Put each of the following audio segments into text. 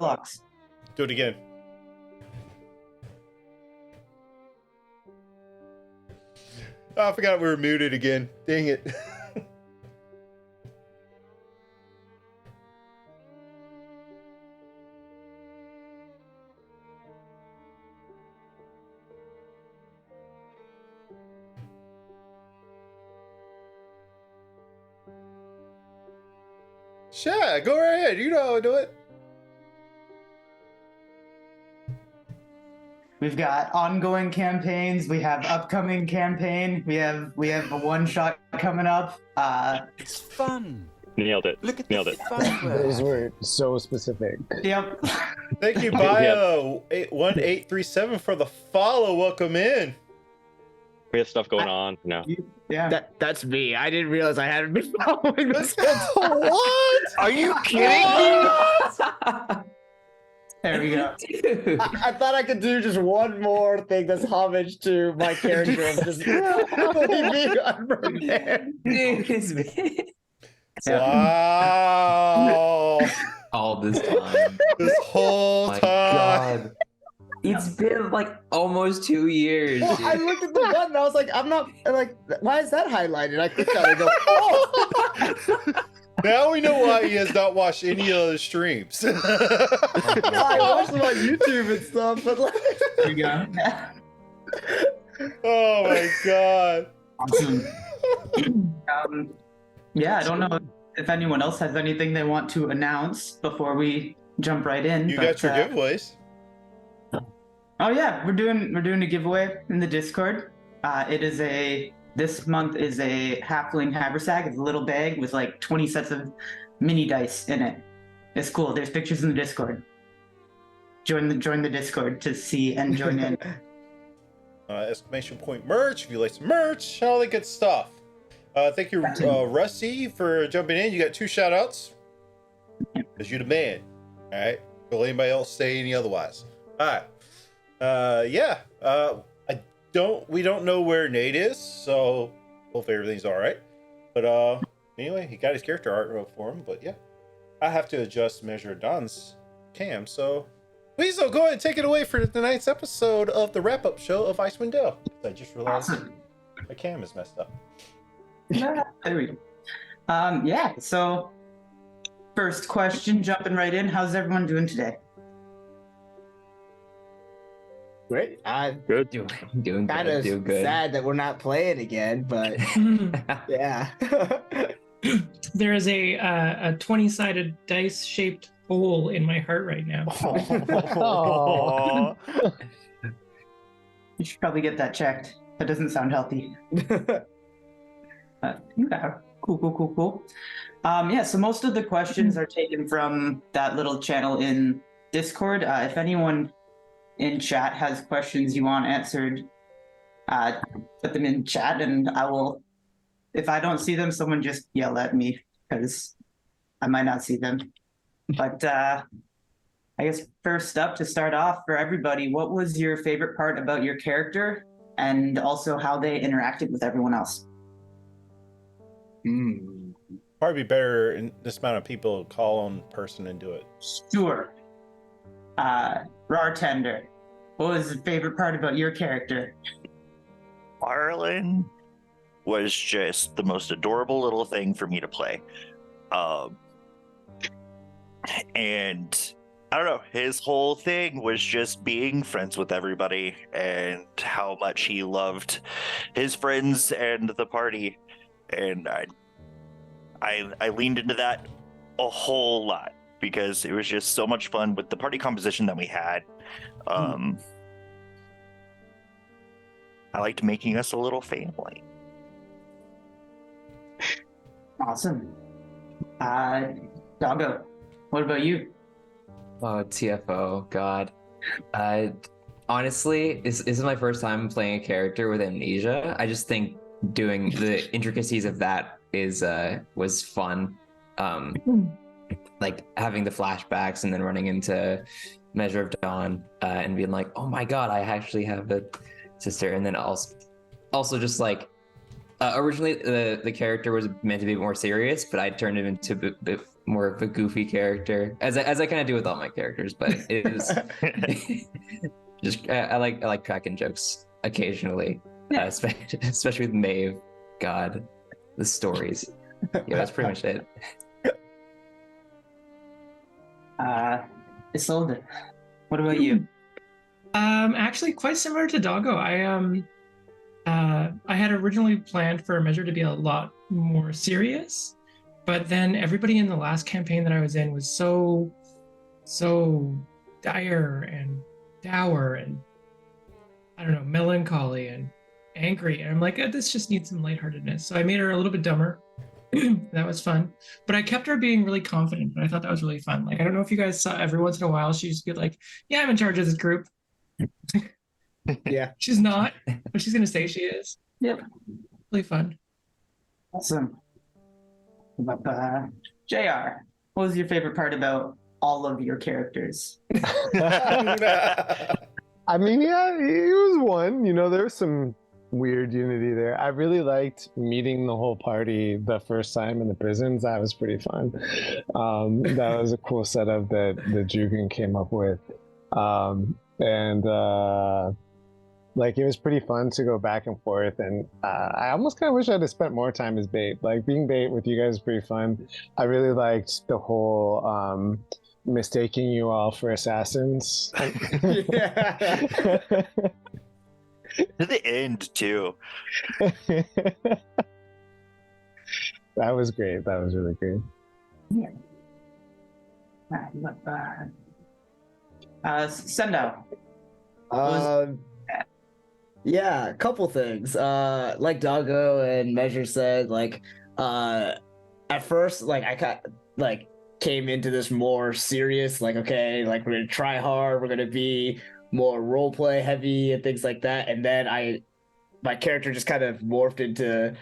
Warlocks. Do it again. Oh, I forgot we were muted again. Dang it. Sure, go right ahead. You know how to do it. We've got ongoing campaigns. We have upcoming campaign. We have a one shot coming up. It's fun. Nailed it. Look at Nailed the it. fun Those were so specific. Yep. Thank you, Bio 1837 for the follow. Welcome in. We have stuff going on. No. Yeah. That's me. I didn't realize I hadn't been following this. What? Are you kidding me? There we go. I thought I could do just one more thing that's homage to my character of just being unprepared. Wow. All this time. This whole My time. God. It's been like almost 2 years. Well, I looked at the button. I was like, I'm not like, why is that highlighted? I clicked on it and go, oh. Now we know why he has not watched any of the streams. I watched them on YouTube and stuff, but like, There you go. Oh my god. Awesome. Yeah, I don't know if anyone else has anything they want to announce before we jump right in. You got your giveaways. Oh yeah, we're doing a giveaway in the Discord. This month is a halfling haversack. It's a little bag with like 20 sets of mini dice in it. It's cool. There's pictures in the Discord. Join the Discord to see and join in. Exclamation point merch if you like some merch, all that good stuff. Thank you, Rusty, for jumping in. You got 2 shout outs because you're the man. All right, will anybody else say any otherwise? All right. We don't know where Nate is, so hopefully everything's all right. But anyway, he got his character art wrote for him. But yeah, I have to adjust measure Don's cam. So Weasel, go ahead and take it away for tonight's episode of the wrap-up show of Icewind Dale. I just realized my cam is messed up. There we go. Yeah. So first question, jumping right in. How's everyone doing today? great. I'm Good. Doing kind good. of Doing good. sad that we're not playing again, but yeah. There is a 20-sided dice-shaped hole in my heart right now. Oh. You should probably get that checked. That doesn't sound healthy. Yeah. Cool. Yeah, so most of the questions are taken from that little channel in Discord. If anyone in chat has questions you want answered, put them in chat and I will, if I don't see them, someone just yell at me because I might not see them. But I guess first up, to start off for everybody, what was your favorite part about your character and also how they interacted with everyone else? Probably be better in this amount of people call on person and do it. Sure. Bartender, what was the favorite part about your character? Arlen was just the most adorable little thing for me to play. And I don't know, his whole thing was just being friends with everybody and how much he loved his friends and the party. And I leaned into that a whole lot because it was just so much fun with the party composition that we had. I liked making us a little family. Awesome. Doggo, what about you? Oh, TFO, God. Honestly, this is my first time playing a character with amnesia. I just think doing the intricacies of that was fun. Like having the flashbacks and then running into Measure of Dawn and being like, oh my God, I actually have a sister. And then also just originally the character was meant to be more serious, but I turned him into more of a goofy character, as I kind of do with all my characters. But it is just I like cracking jokes occasionally, especially with Maeve. God, the stories. Yeah, that's pretty much it. Isolde, what about you? Actually, quite similar to Doggo. I had originally planned for a measure to be a lot more serious, but then everybody in the last campaign that I was in was so dire and dour and I don't know, melancholy and angry. And I'm like, this just needs some lightheartedness. So I made her a little bit dumber. That was fun. But I kept her being really confident, but I thought that was really fun. Like, I don't know if you guys saw every once in a while, she used to be like, yeah, I'm in charge of this group. Yeah. She's not, but she's going to say she is. Yep. Really fun. Awesome. JR, what was your favorite part about all of your characters? I mean, yeah, it was one. There's some weird unity there. I really liked meeting the whole party the first time in the prisons. That was pretty fun. That was a cool setup that Jugan came up with. Like, it was pretty fun to go back and forth, and I almost kind of wish I'd have spent more time as bait. Like, being bait with you guys is pretty fun. I really liked the whole mistaking you all for assassins. Yeah. To the end too. That was great. That was really great. Sendo. Yeah, a couple things. Like Doggo and Measure said, like, at first, like, I came into this more serious, like, okay, like, we're gonna try hard, we're gonna be more role play heavy and things like that, and then my character just kind of morphed into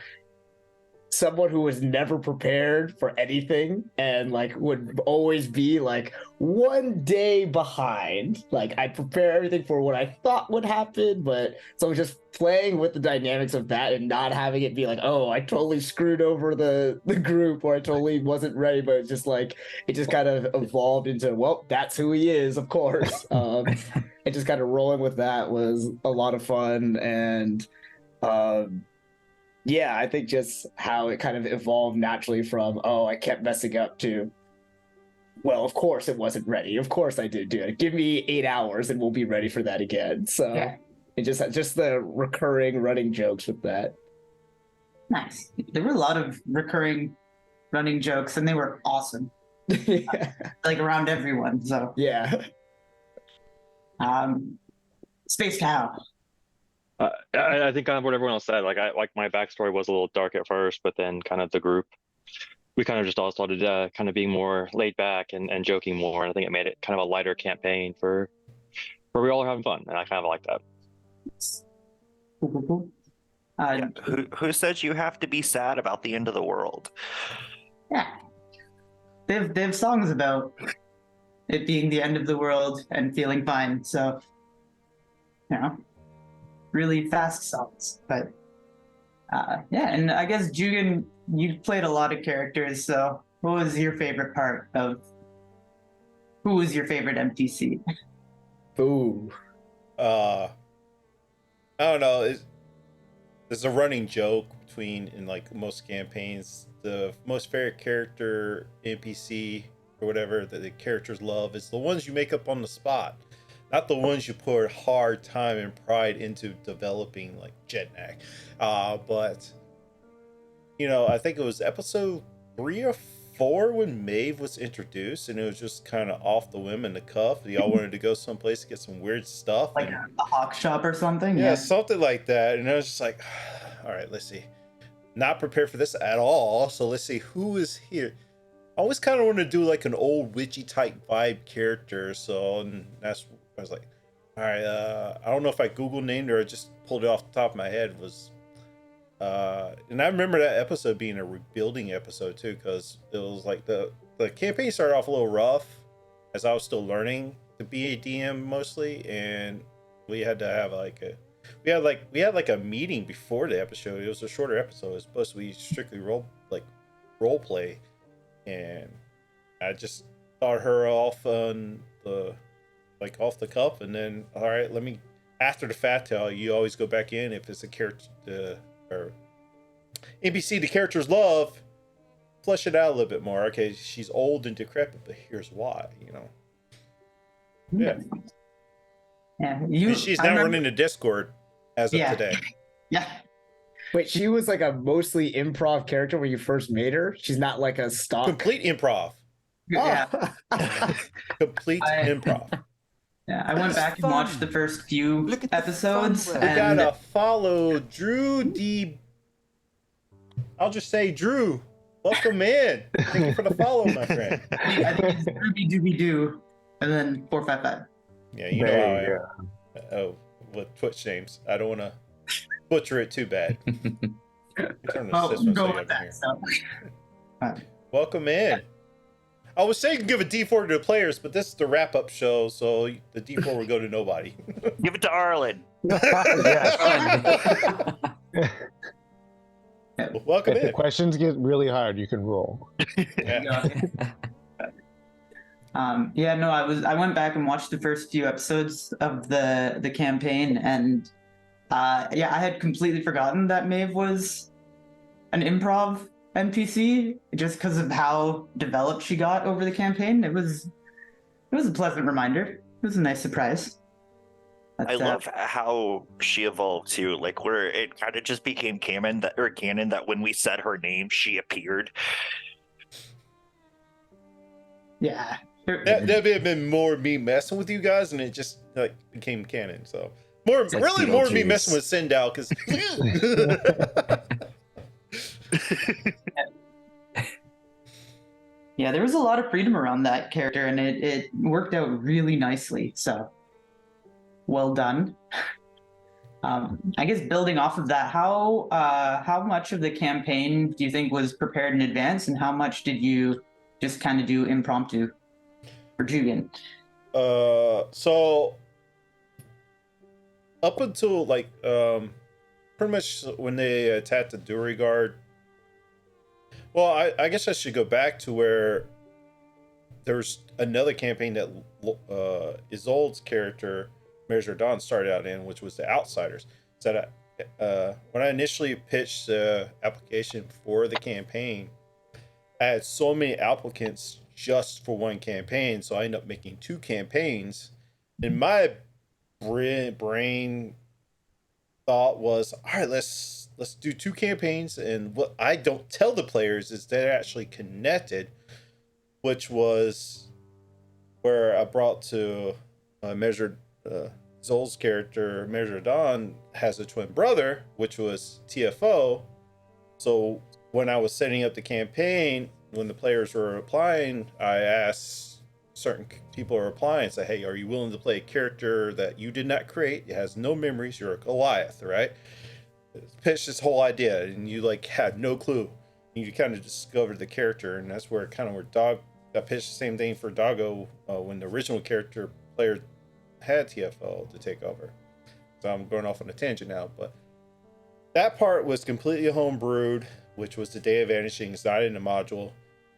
someone who was never prepared for anything and like would always be like one day behind. Like, I prepare everything for what I thought would happen, but so just playing with the dynamics of that and not having it be like, oh, I totally screwed over the group, or I totally wasn't ready, but it's just like it just kind of evolved into, well, that's who he is, of course. And just kind of rolling with that was a lot of fun. And yeah, I think just how it kind of evolved naturally from, oh, I kept messing up, to, well, of course it wasn't ready. Of course I did do it. Give me 8 hours and we'll be ready for that again. So Yeah. it just the recurring running jokes with that. Nice. There were a lot of recurring running jokes, and they were awesome. Yeah. Like, around everyone. So, Yeah. Space Cow. I think kind of what everyone else said. Like my backstory was a little dark at first, but then kind of the group, we kind of just all started kind of being more laid back and joking more. And I think it made it kind of a lighter campaign where we all are having fun, and I kind of like that. Cool. Yeah. Who says you have to be sad about the end of the world? Yeah. They have songs about it being the end of the world and feeling fine. So, really fast songs. But yeah, and I guess Jugan, you played a lot of characters. So, what was your favorite part of? Who was your favorite NPC? Ooh. I don't know. There's a running joke in like most campaigns, the most favorite character NPC or whatever that the characters love is the ones you make up on the spot, not the ones you put hard time and pride into developing, like Jetnack. But I think it was episode 3 or 4 when Maeve was introduced, and it was just kind of off the whim and the cuff. Y'all wanted to go someplace to get some weird stuff, Like a hawk shop or something? yeah, something like that. And I was just like, all right, let's see. Not prepared for this at all. So let's see who is here. I always kind of want to do like an old witchy type vibe character. So and that's, I was like, all right, I don't know if I Google named her or just pulled it off the top of my head. And I remember that episode being a rebuilding episode too, because it was like the campaign started off a little rough as I was still learning to be a DM mostly, and we had to have we had like a meeting before the episode. It was a shorter episode. It was supposed to be strictly role play, and I just thought her off on the off the cuff, and then all right, let me after the fat tail. You always go back in if it's a character or NPC the characters love. Flesh it out a little bit more. Okay, she's old and decrepit, but here's why. Yeah. Yeah. She's now running the Discord as of today. Yeah. Wait, she was like a mostly improv character when you first made her? She's not like a stock. Complete improv. Yeah. Complete improv. Yeah, I went back and watched the first few Look at the episodes. fun We And gotta follow Drew D. I'll just say Drew. Welcome in. Thank you for the follow, my friend. I think it's Ruby Dooby Doo, and then 455. Yeah, you know how I am. Oh, with Twitch names. I don't want to butcher it too bad. Turn the Oh, system go so with you have that. here. So. Welcome in. I was saying give a D4 to the players, but this is the wrap-up show, so the D4 would go to nobody. Give it to Arlen. Welcome If the in. questions get really hard, you can roll. Yeah. Yeah, no, I went back and watched the first few episodes of the campaign, and yeah, I had completely forgotten that Maeve was an improv NPC just because of how developed she got over the campaign. It was a pleasant reminder. It was a nice surprise. But, I love how she evolved too, like where it kind of just became canon that when we said her name, she appeared. Yeah. That may have been more me messing with you guys, and it just like became canon. So more, like really more me Beetlejuice. messing with Sindel because. Yeah, there was a lot of freedom around that character, and it worked out really nicely. So, well done. I guess building off of that, how much of the campaign do you think was prepared in advance, and how much did you just kind of do impromptu for Julian? So up until like pretty much when they attacked the Durigard. Well, I guess I should go back to where there's another campaign that Isolde's character, Measure Dawn, started out in, which was the Outsiders. So that when I initially pitched the application for the campaign, I had so many applicants just for one campaign, so I ended up making 2 campaigns. And my brain thought was, all right, let's do 2 campaigns, and what I don't tell the players is they're actually connected, which was where I brought to Zol's character, Measure Dawn, has a twin brother, which was TFO. So when I was setting up the campaign, when the players were applying, I asked certain people who are applying, say, hey, are you willing to play a character that you did not create? It has no memories. You're a Goliath, right? Pitched this whole idea, and you like had no clue. You kind of discovered the character, and that's where I pitched the same thing for Doggo when the original character player had TFL to take over. So I'm going off on a tangent now, but that part was completely homebrewed, which was the Day of Vanishing. It's not in the module.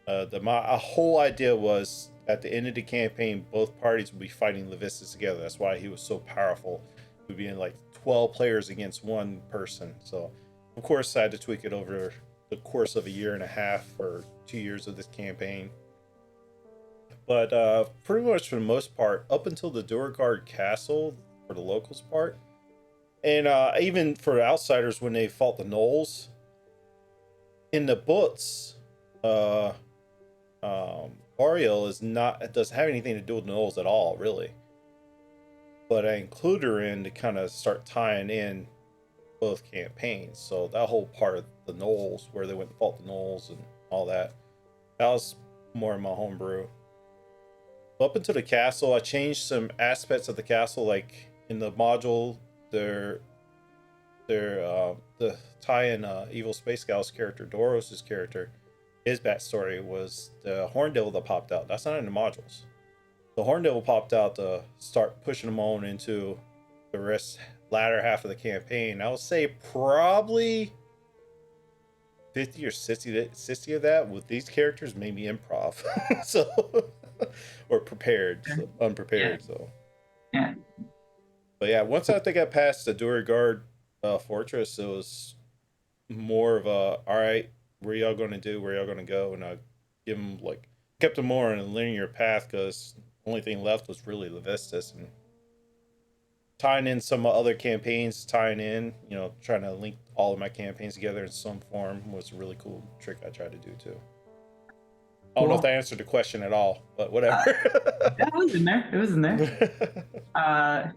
The whole idea was at the end of the campaign, both parties would be fighting Levistus together. That's why he was so powerful. We'd be in like 12 players against one person. So, of course, I had to tweak it over the course of a year and a half or 2 years of this campaign. But pretty much for the most part, up until the Durigard Castle for the locals part, and even for outsiders when they fought the gnolls, in the books, Ariel doesn't have anything to do with the gnolls at all, really. But I include her in to kind of start tying in both campaigns. So that whole part of the gnolls, where they went and fought the gnolls and all that, that was more in my homebrew. Up into the castle, I changed some aspects of the castle, like in the module, the tie-in Evil Space Scouts character, Doros' character, his backstory was the Horn Devil that popped out. That's not in the modules. The Horn Devil popped out to start pushing them on into the latter half of the campaign. I would say probably 50 or 60 of that with these characters, maybe improv. So, or prepared, so, unprepared. Yeah. So, Yeah. but yeah, once I think I passed the Durigard fortress, it was more of a, all right, where y'all going to do? Where y'all going to go? And I give them like, kept them more on a linear path because the only thing left was really Levistus, and tying in some other campaigns, tying in, you know, trying to link all of my campaigns together in some form was a really cool trick I tried to do too. I don't know if that answered the question at all, but whatever. It was in there. It was in there.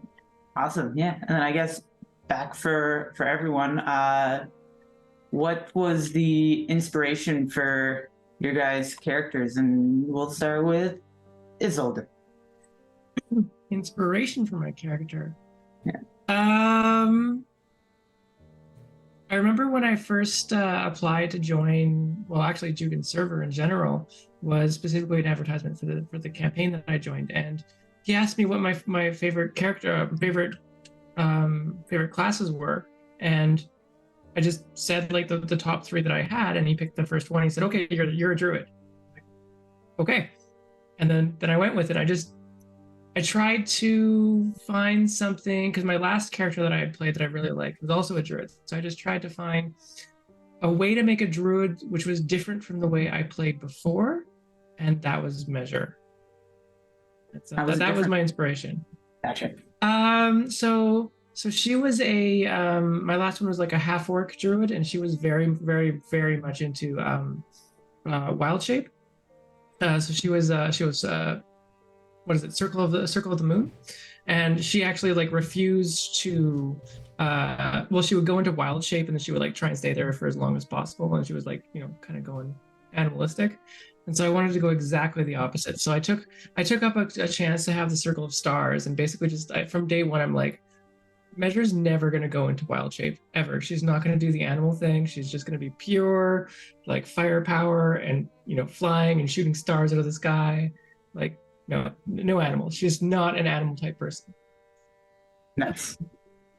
Awesome. Yeah. And then I guess back for everyone, what was the inspiration for your guys' characters? And we'll start with Isolde. Inspiration for my character. Yeah. I remember when I first applied to join, well, actually, Jugin's server in general was specifically an advertisement for the campaign that I joined, and he asked me what my favorite character, favorite classes were, and I just said like the top 3 that I had, and he picked the first one. He said, "Okay, you're a druid." Okay, and then I went with it. I tried to find something because my last character that I had played that I really liked was also a druid. So I just tried to find a way to make a druid which was different from the way I played before, and that was Measure. That was my inspiration. Gotcha. So she was a my last one was like a half orc druid, and she was very, very, very much into wild shape. So she was what is it, circle of the moon, and she actually like refused to well, she would go into wild shape, and then she would like try and stay there for as long as possible, and she was like, you know, kind of going animalistic. And so I wanted to go exactly the opposite. So I took up a chance to have the circle of stars, and basically just from day one I'm like, Measure's never going to go into wild shape ever. She's not going to do the animal thing. She's just going to be pure like firepower and, you know, flying and shooting stars out of the sky. Like no animal. She's not an animal type person. Nice.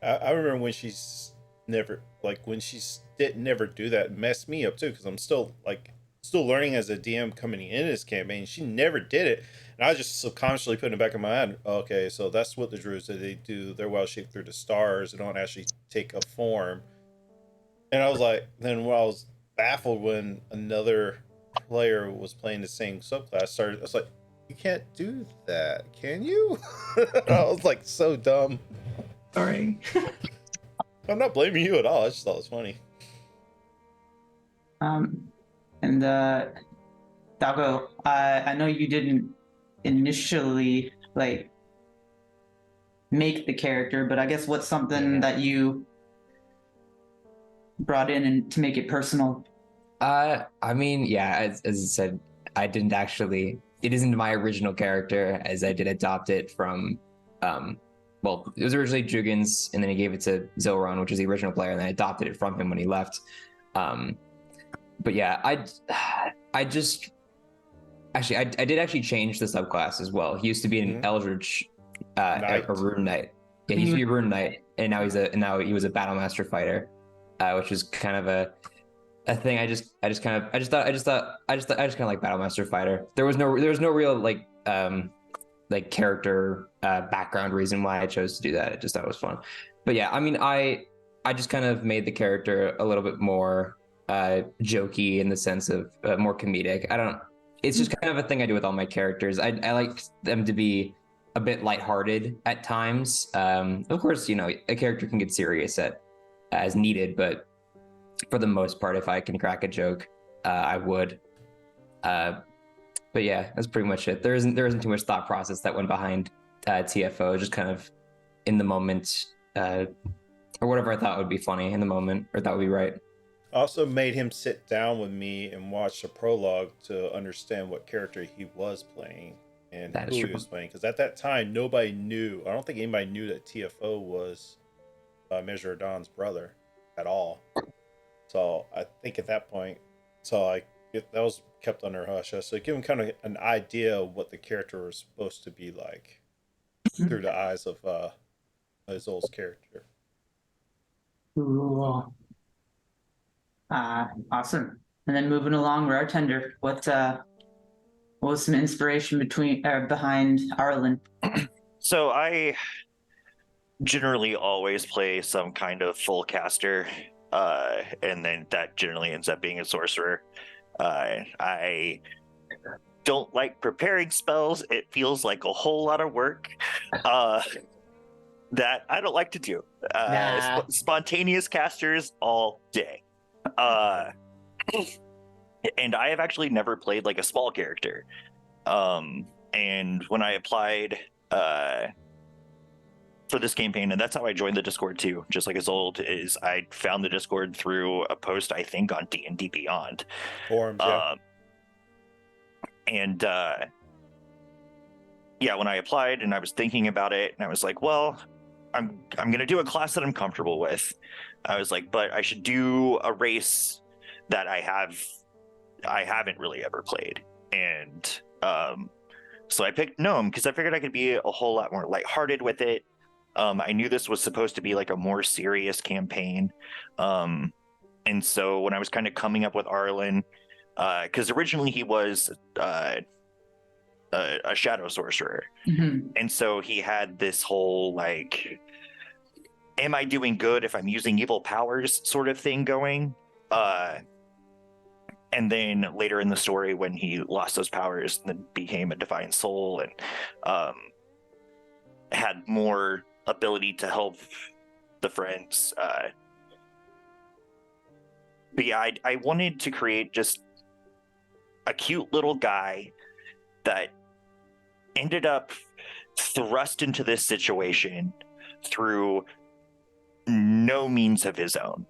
I remember when she's never didn't never do that, it messed me up too, because I'm still learning as a DM coming in this campaign. She never did it, and I was just subconsciously putting it back in my head. Okay, so that's what the druids do. They do their wild shape through the stars. They don't actually take a form. And I was like, then when I was baffled when another player was playing the same subclass, I was like, you can't do that, can you? I was like, so dumb. Sorry. I'm not blaming you at all. I just thought it was funny. And Dago, I know you didn't initially like make the character, but I guess what's something that you brought in and to make it personal? I mean, yeah, as I said, I didn't actually. It isn't my original character, as I did adopt it from. Well, it was originally Jugin's, and then he gave it to Zilron, which is the original player, and I adopted it from him when he left. But yeah, I just actually I did actually change the subclass as well. He used to be an Eldritch, a Rune Knight. Yeah, he used to be a Rune Knight, and now he was a Battlemaster fighter, which is kind of a thing. I just kind of like Battlemaster fighter. There was no real like character background reason why I chose to do that. It just thought it was fun. But yeah, I mean, I just kind of made the character a little bit more jokey in the sense of more comedic. It's just kind of a thing I do with all my characters. I like them to be a bit lighthearted at times. Of course, you know, a character can get serious as needed, but for the most part, if I can crack a joke, I would. But yeah, that's pretty much it. There isn't too much thought process that went behind TFO. Just kind of in the moment, or whatever I thought would be funny in the moment, or that would be right. Also made him sit down with me and watch the prologue to understand what character he was playing and who he was playing. Because at that time, nobody knew. I don't think anybody knew that TFO was Measure of Dawn's brother at all. So I think at that point, that was kept under hush. So give him kind of an idea of what the character was supposed to be like through the eyes of his old character. Cool. Awesome. And then moving along, Bartender, what was some inspiration behind Arlen? So I generally always play some kind of full caster, and then that generally ends up being a sorcerer. I don't like preparing spells. It feels like a whole lot of work that I don't like to do. Nah. Spontaneous casters all day. And I have actually never played like a small character. And when I applied for this campaign, and that's how I joined the Discord too, just like as old, is I found the Discord through a post, I think, on D&D Beyond. Forums, yeah. And yeah, when I applied and I was thinking about it, and I was like, well, I'm gonna do a class that I'm comfortable with. I was like, but I should do a race that I haven't really ever played. And so I picked Gnome because I figured I could be a whole lot more lighthearted with it. I knew this was supposed to be like a more serious campaign. And so when I was kind of coming up with Arlen, because originally he was a shadow sorcerer. Mm-hmm. And so he had this whole like, am I doing good if I'm using evil powers sort of thing going. And then later in the story, when he lost those powers and then became a divine soul and had more ability to help the friends. But yeah, I wanted to create just a cute little guy that ended up thrust into this situation through no means of his own.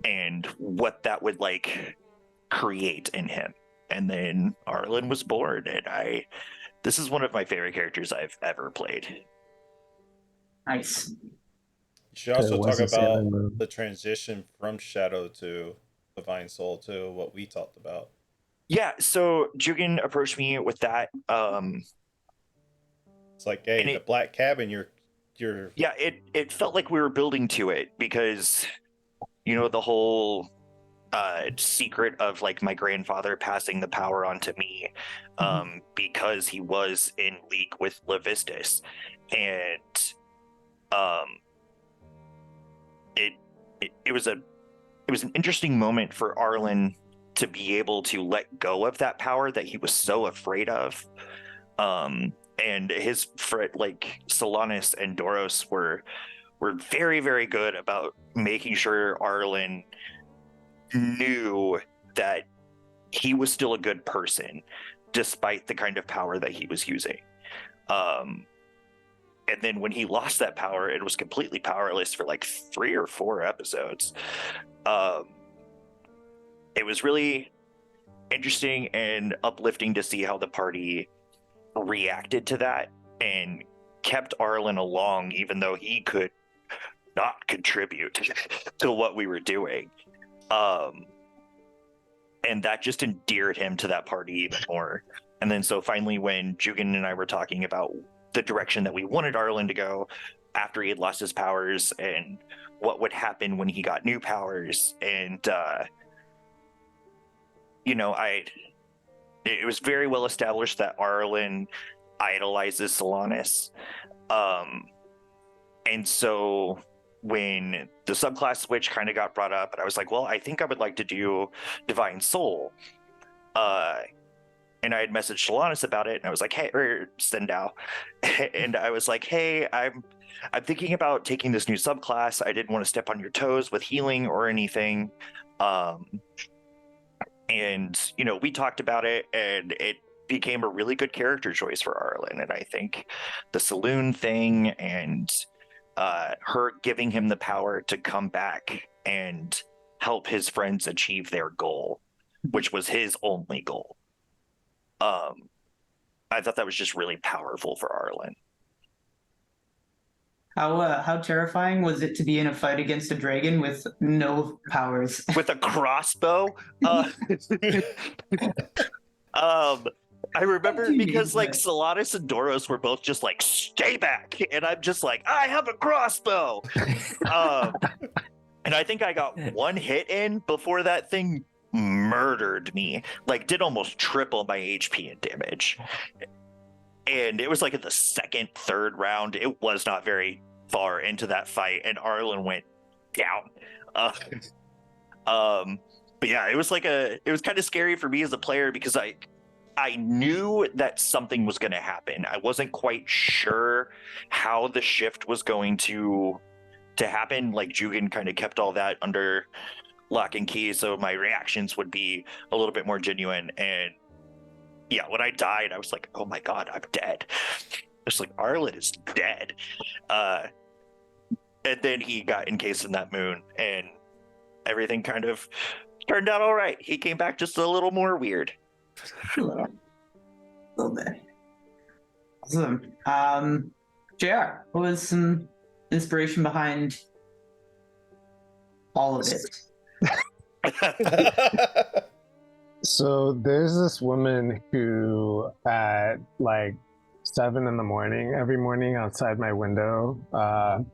And what that would like create in him. And then Arlen was born, and this is one of my favorite characters I've ever played. Nice. You should also It talk was a Sailor about Moon. the transition from Shadow to Divine Soul to what we talked about. Yeah, so Jugan approached me with that. It's like, hey, the black cabin, you're Yeah, it felt like we were building to it because, you know, the whole secret of like my grandfather passing the power on to me, because he was in league with Levistus, and it was an interesting moment for Arlen to be able to let go of that power that he was so afraid of. And his like Solanus and Doros were very, very good about making sure Arlen knew that he was still a good person despite the kind of power that he was using. And then when he lost that power, it was completely powerless for like 3 or 4 episodes. It was really interesting and uplifting to see how the party reacted to that and kept Arlen along, even though he could not contribute to what we were doing. And that just endeared him to that party even more. And then so finally when Jugan and I were talking about the direction that we wanted Arlen to go after he had lost his powers and what would happen when he got new powers, and you know, it was very well established that Arlen idolizes Solanus. And so when the subclass switch kind of got brought up, and I was like, well, I think I would like to do Divine Soul. And I had messaged Solanus about it, and I was like, hey, or Stendhal. And I was like, hey, I'm thinking about taking this new subclass. I didn't want to step on your toes with healing or anything. And, you know, we talked about it, and it became a really good character choice for Arlen. And I think the saloon thing and her giving him the power to come back and help his friends achieve their goal, which was his only goal. I thought that was just really powerful for Arlen. How terrifying was it to be in a fight against a dragon with no powers? With a crossbow? I remember because like Solanus and Doros were both just like, stay back. And I'm just like, I have a crossbow. And I think I got one hit in before that thing murdered me. Like, did almost triple my HP and damage. And it was like in the second, third round. It was not very far into that fight, and Arlen went down. But yeah, it was kind of scary for me as a player because I knew that something was going to happen. I wasn't quite sure how the shift was going to happen. Like, Jugan kind of kept all that under lock and key, so my reactions would be a little bit more genuine. And yeah, when I died, I was like, oh my god, I'm dead. It's like, Arlen is dead. And then he got encased in that moon, and everything kind of turned out all right. He came back just a little more weird. A little bit. Awesome. JR, what was some inspiration behind all of it? So there's this woman who at like 7 a.m. every morning outside my window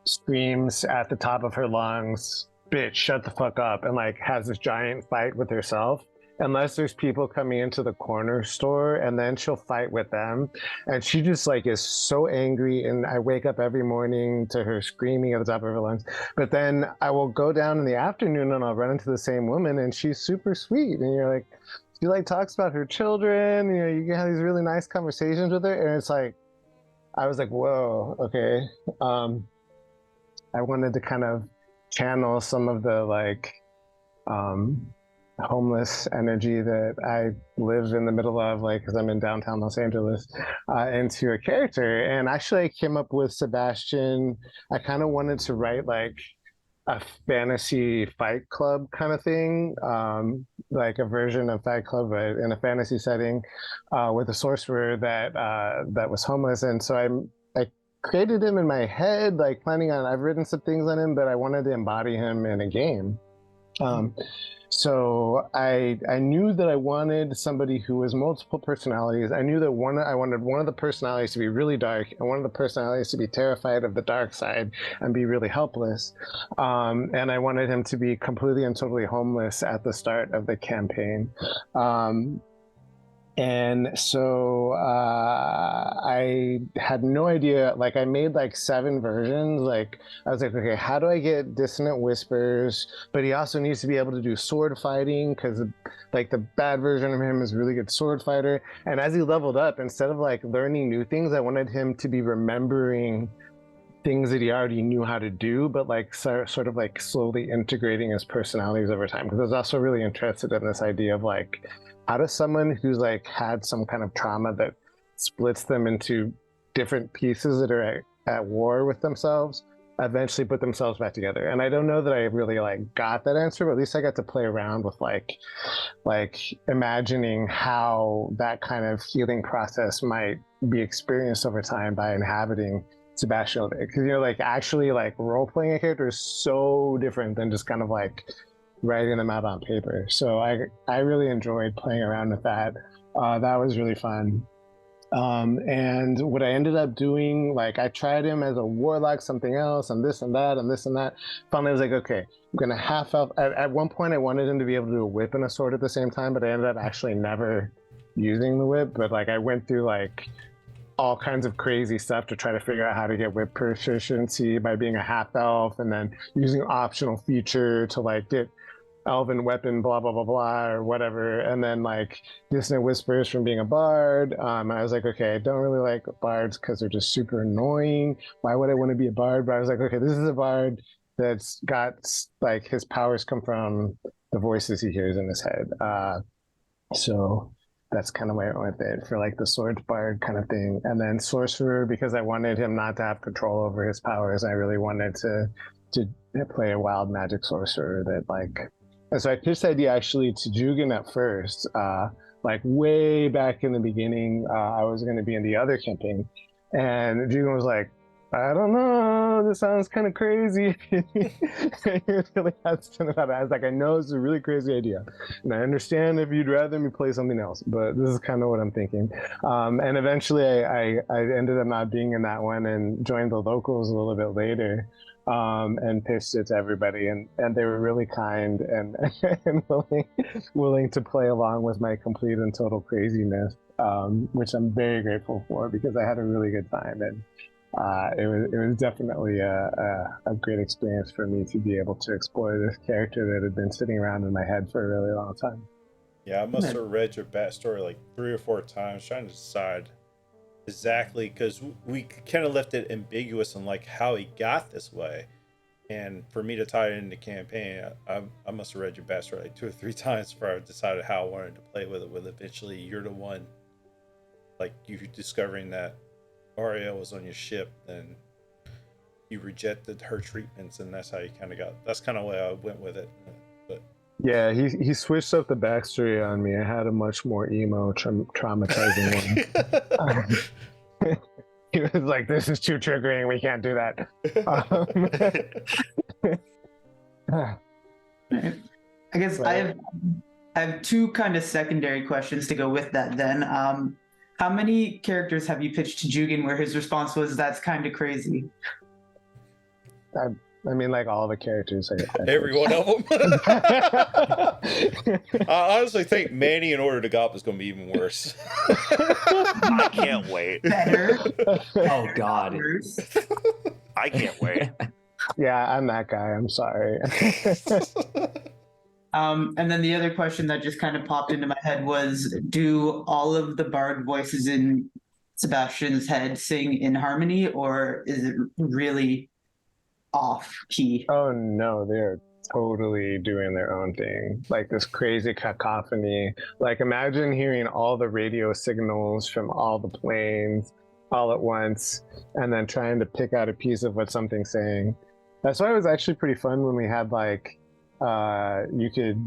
screams at the top of her lungs, "Bitch, shut the fuck up," and like has this giant fight with herself. Unless there's people coming into the corner store, and then she'll fight with them. And she just like is so angry, and I wake up every morning to her screaming at the top of her lungs. But then I will go down in the afternoon and I'll run into the same woman, and she's super sweet. And you're like, she like talks about her children, you know, you have these really nice conversations with her. And it's like, I was like, whoa, okay. I wanted to kind of channel some of the like, homeless energy that I live in the middle of, like, because I'm in downtown Los Angeles, into a character. And actually I came up with Sebastian. I kind of wanted to write like a fantasy Fight Club kind of thing, like a version of Fight Club, but in a fantasy setting, with a sorcerer that was homeless. And so I created him in my head, like planning on, I've written some things on him, but I wanted to embody him in a game. So I knew that I wanted somebody who was multiple personalities. I knew that I wanted one of the personalities to be really dark, and one of the personalities to be terrified of the dark side and be really helpless. And I wanted him to be completely and totally homeless at the start of the campaign. And so I had no idea, like I made like 7 versions. Like I was like, okay, how do I get dissonant whispers? But he also needs to be able to do sword fighting, because like the bad version of him is a really good sword fighter. And as he leveled up, instead of like learning new things, I wanted him to be remembering things that he already knew how to do, but like sort of like slowly integrating his personalities over time. Because I was also really interested in this idea of like, how does someone who's like had some kind of trauma that splits them into different pieces that are at war with themselves eventually put themselves back together? And I don't know that I really like got that answer, but at least I got to play around with like imagining how that kind of healing process might be experienced over time by inhabiting Sebastian. Because, you know, like actually like role playing a character is so different than just kind of like writing them out on paper. So I really enjoyed playing around with that. That was really fun. And what I ended up doing, like I tried him as a warlock, something else, and this and that, and this and that. Finally I was like, okay, I'm gonna half elf. At one point I wanted him to be able to do a whip and a sword at the same time, but I ended up actually never using the whip. But like I went through like all kinds of crazy stuff to try to figure out how to get whip proficiency by being a half elf, and then using an optional feature to like get elven weapon, blah blah blah blah, or whatever. And then like dissonant whispers from being a bard. And I was like, okay, I don't really like bards because they're just super annoying. Why would I want to be a bard? But I was like, okay, this is a bard that's got like his powers come from the voices he hears in his head. So that's kind of where I went there for like the sword bard kind of thing. And then sorcerer, because I wanted him not to have control over his powers. I really wanted to play a wild magic sorcerer that like. And so I pitched the idea actually to Jugan at first, like way back in the beginning. I was going to be in the other campaign, and Jugan was like, I don't know, this sounds kind of crazy. He was really hesitant about it. I was like, I know it's a really crazy idea, and I understand if you'd rather me play something else, but this is kind of what I'm thinking. And eventually I ended up not being in that one and joined the locals a little bit later, and pitched it to everybody, and they were really kind and, and willing to play along with my complete and total craziness, which I'm very grateful for, because I had a really good time, and it was definitely a great experience for me to be able to explore this character that had been sitting around in my head for a really long time. Yeah, I must have read your backstory like 3 or 4 times, trying to decide exactly, because we kind of left it ambiguous on like how he got this way, and for me to tie it into the campaign, I must have read your backstory like 2 or 3 times before I decided how I wanted to play with it. With eventually you're the one, like, you discovering that Ariel was on your ship, and you rejected her treatments, and that's how you kind of got. That's kind of why I went with it. But yeah, he switched up the backstory on me. I had a much more emo, traumatizing one. He was like, "This is too triggering. We can't do that." I guess I have 2 kind of secondary questions to go with that then. How many characters have you pitched to Jugan where his response was, "That's kind of crazy"? I mean, like, all the characters. Every one of them. I honestly think Manny in Order to Goblin is going to be even worse. I can't wait. Better. Oh God. I can't wait. Yeah, I'm that guy. I'm sorry. And then the other question that just kind of popped into my head was, do all of the bard voices in Sebastian's head sing in harmony, or is it really off key? Oh no, they're totally doing their own thing. Like this crazy cacophony. Like, imagine hearing all the radio signals from all the planes all at once, and then trying to pick out a piece of what something's saying. That's why it was actually pretty fun when we had like you could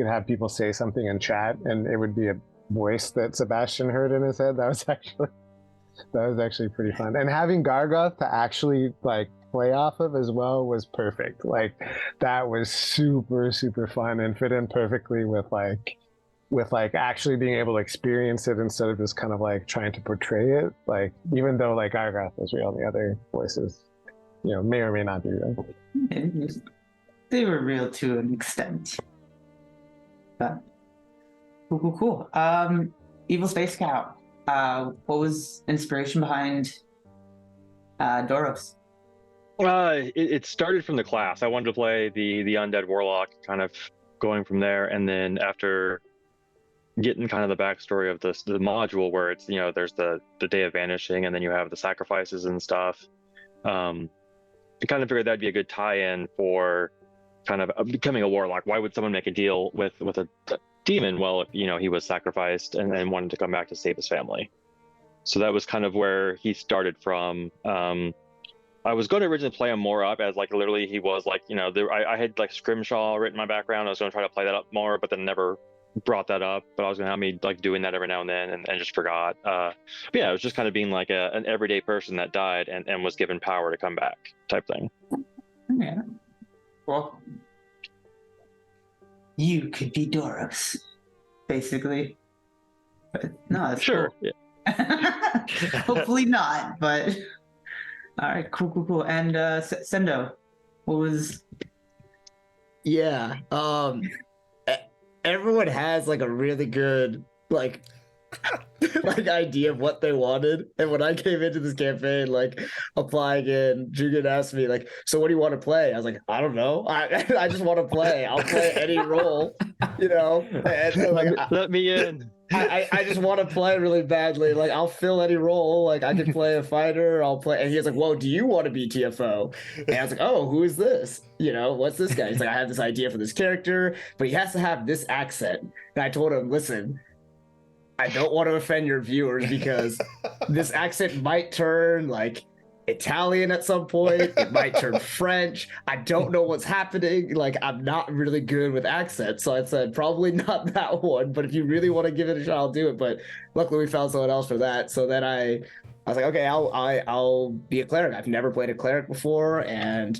have people say something in chat, and it would be a voice that Sebastian heard in his head. That was actually pretty fun. And having Gargoth to actually like play off of as well was perfect. Like, that was super fun and fit in perfectly with actually being able to experience it instead of just kind of like trying to portray it. Like, even though like Gargoth was real, the other voices, may or may not be real. They were real to an extent. But cool. Evil Space Scout. What was inspiration behind Doros? It started from the class. I wanted to play the undead warlock, kind of going from there, and then after getting kind of the backstory of the module where it's there's the Day of Vanishing, and then you have the sacrifices and stuff. I kind of figured that'd be a good tie-in for kind of becoming a warlock. Why would someone make a deal with a demon? Well, if he was sacrificed and wanted to come back to save his family. So that was kind of where he started from. I was going to originally play him more up as like literally he was like I had like Scrimshaw written in my background. I was going to try to play that up more, but then never brought that up. But I was going to have me like doing that every now and then, and just forgot. But yeah, it was just kind of being like an everyday person that died and was given power to come back type thing. Yeah. Well, you could be Doros, basically. But no, that's sure. Cool. Yeah. Hopefully not, but all right, cool. And Sendo, what was? Yeah. Everyone has like a really good like idea of what they wanted. And when I came into this campaign, like applying in, Jugan asked me like, "So what do you want to play?" I was like, "I don't know. I just want to play. I'll play any role, And so, like, let me in. I just want to play really badly. Like, I'll fill any role. Like, I can play a fighter. I'll play. And he was like, "Whoa, do you want to be TFO?" And I was like, "Oh, who is this? What's this guy?" He's like, "I have this idea for this character, but he has to have this accent." And I told him, "Listen, I don't want to offend your viewers because this accent might turn like Italian at some point. It might turn French. I don't know what's happening. Like, I'm not really good with accents." So I said, probably not that one, but if you really want to give it a shot, I'll do it. But luckily we found someone else for that. So then I I was like, okay, I'll be a cleric. I've never played a cleric before, and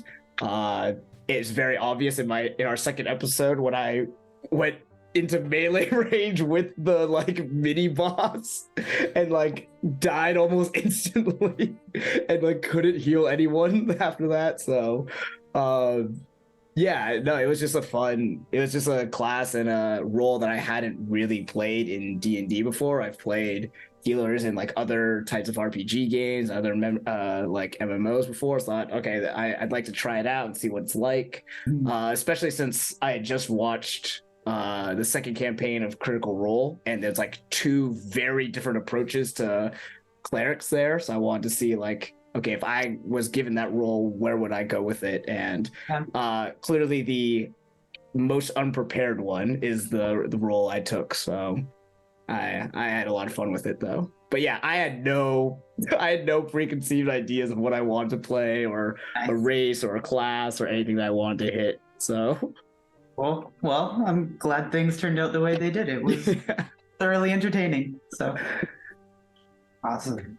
it's very obvious in our second episode when I went into melee range with the like mini boss and like died almost instantly and like couldn't heal anyone after that. So yeah, no, it was just a class and a role that I hadn't really played in D&D before. I've played healers in like other types of RPG games, other like MMOs before. So I thought, okay, I'd like to try it out and see what it's like, especially since I had just watched the second campaign of Critical Role, and there's like two very different approaches to clerics there. So I wanted to see like, okay, if I was given that role, where would I go with it? And clearly the most unprepared one is the role I took. So I had a lot of fun with it though. But yeah, I had no preconceived ideas of what I wanted to play or a race or a class or anything that I wanted to hit. So well, I'm glad things turned out the way they did. It was thoroughly entertaining. So awesome.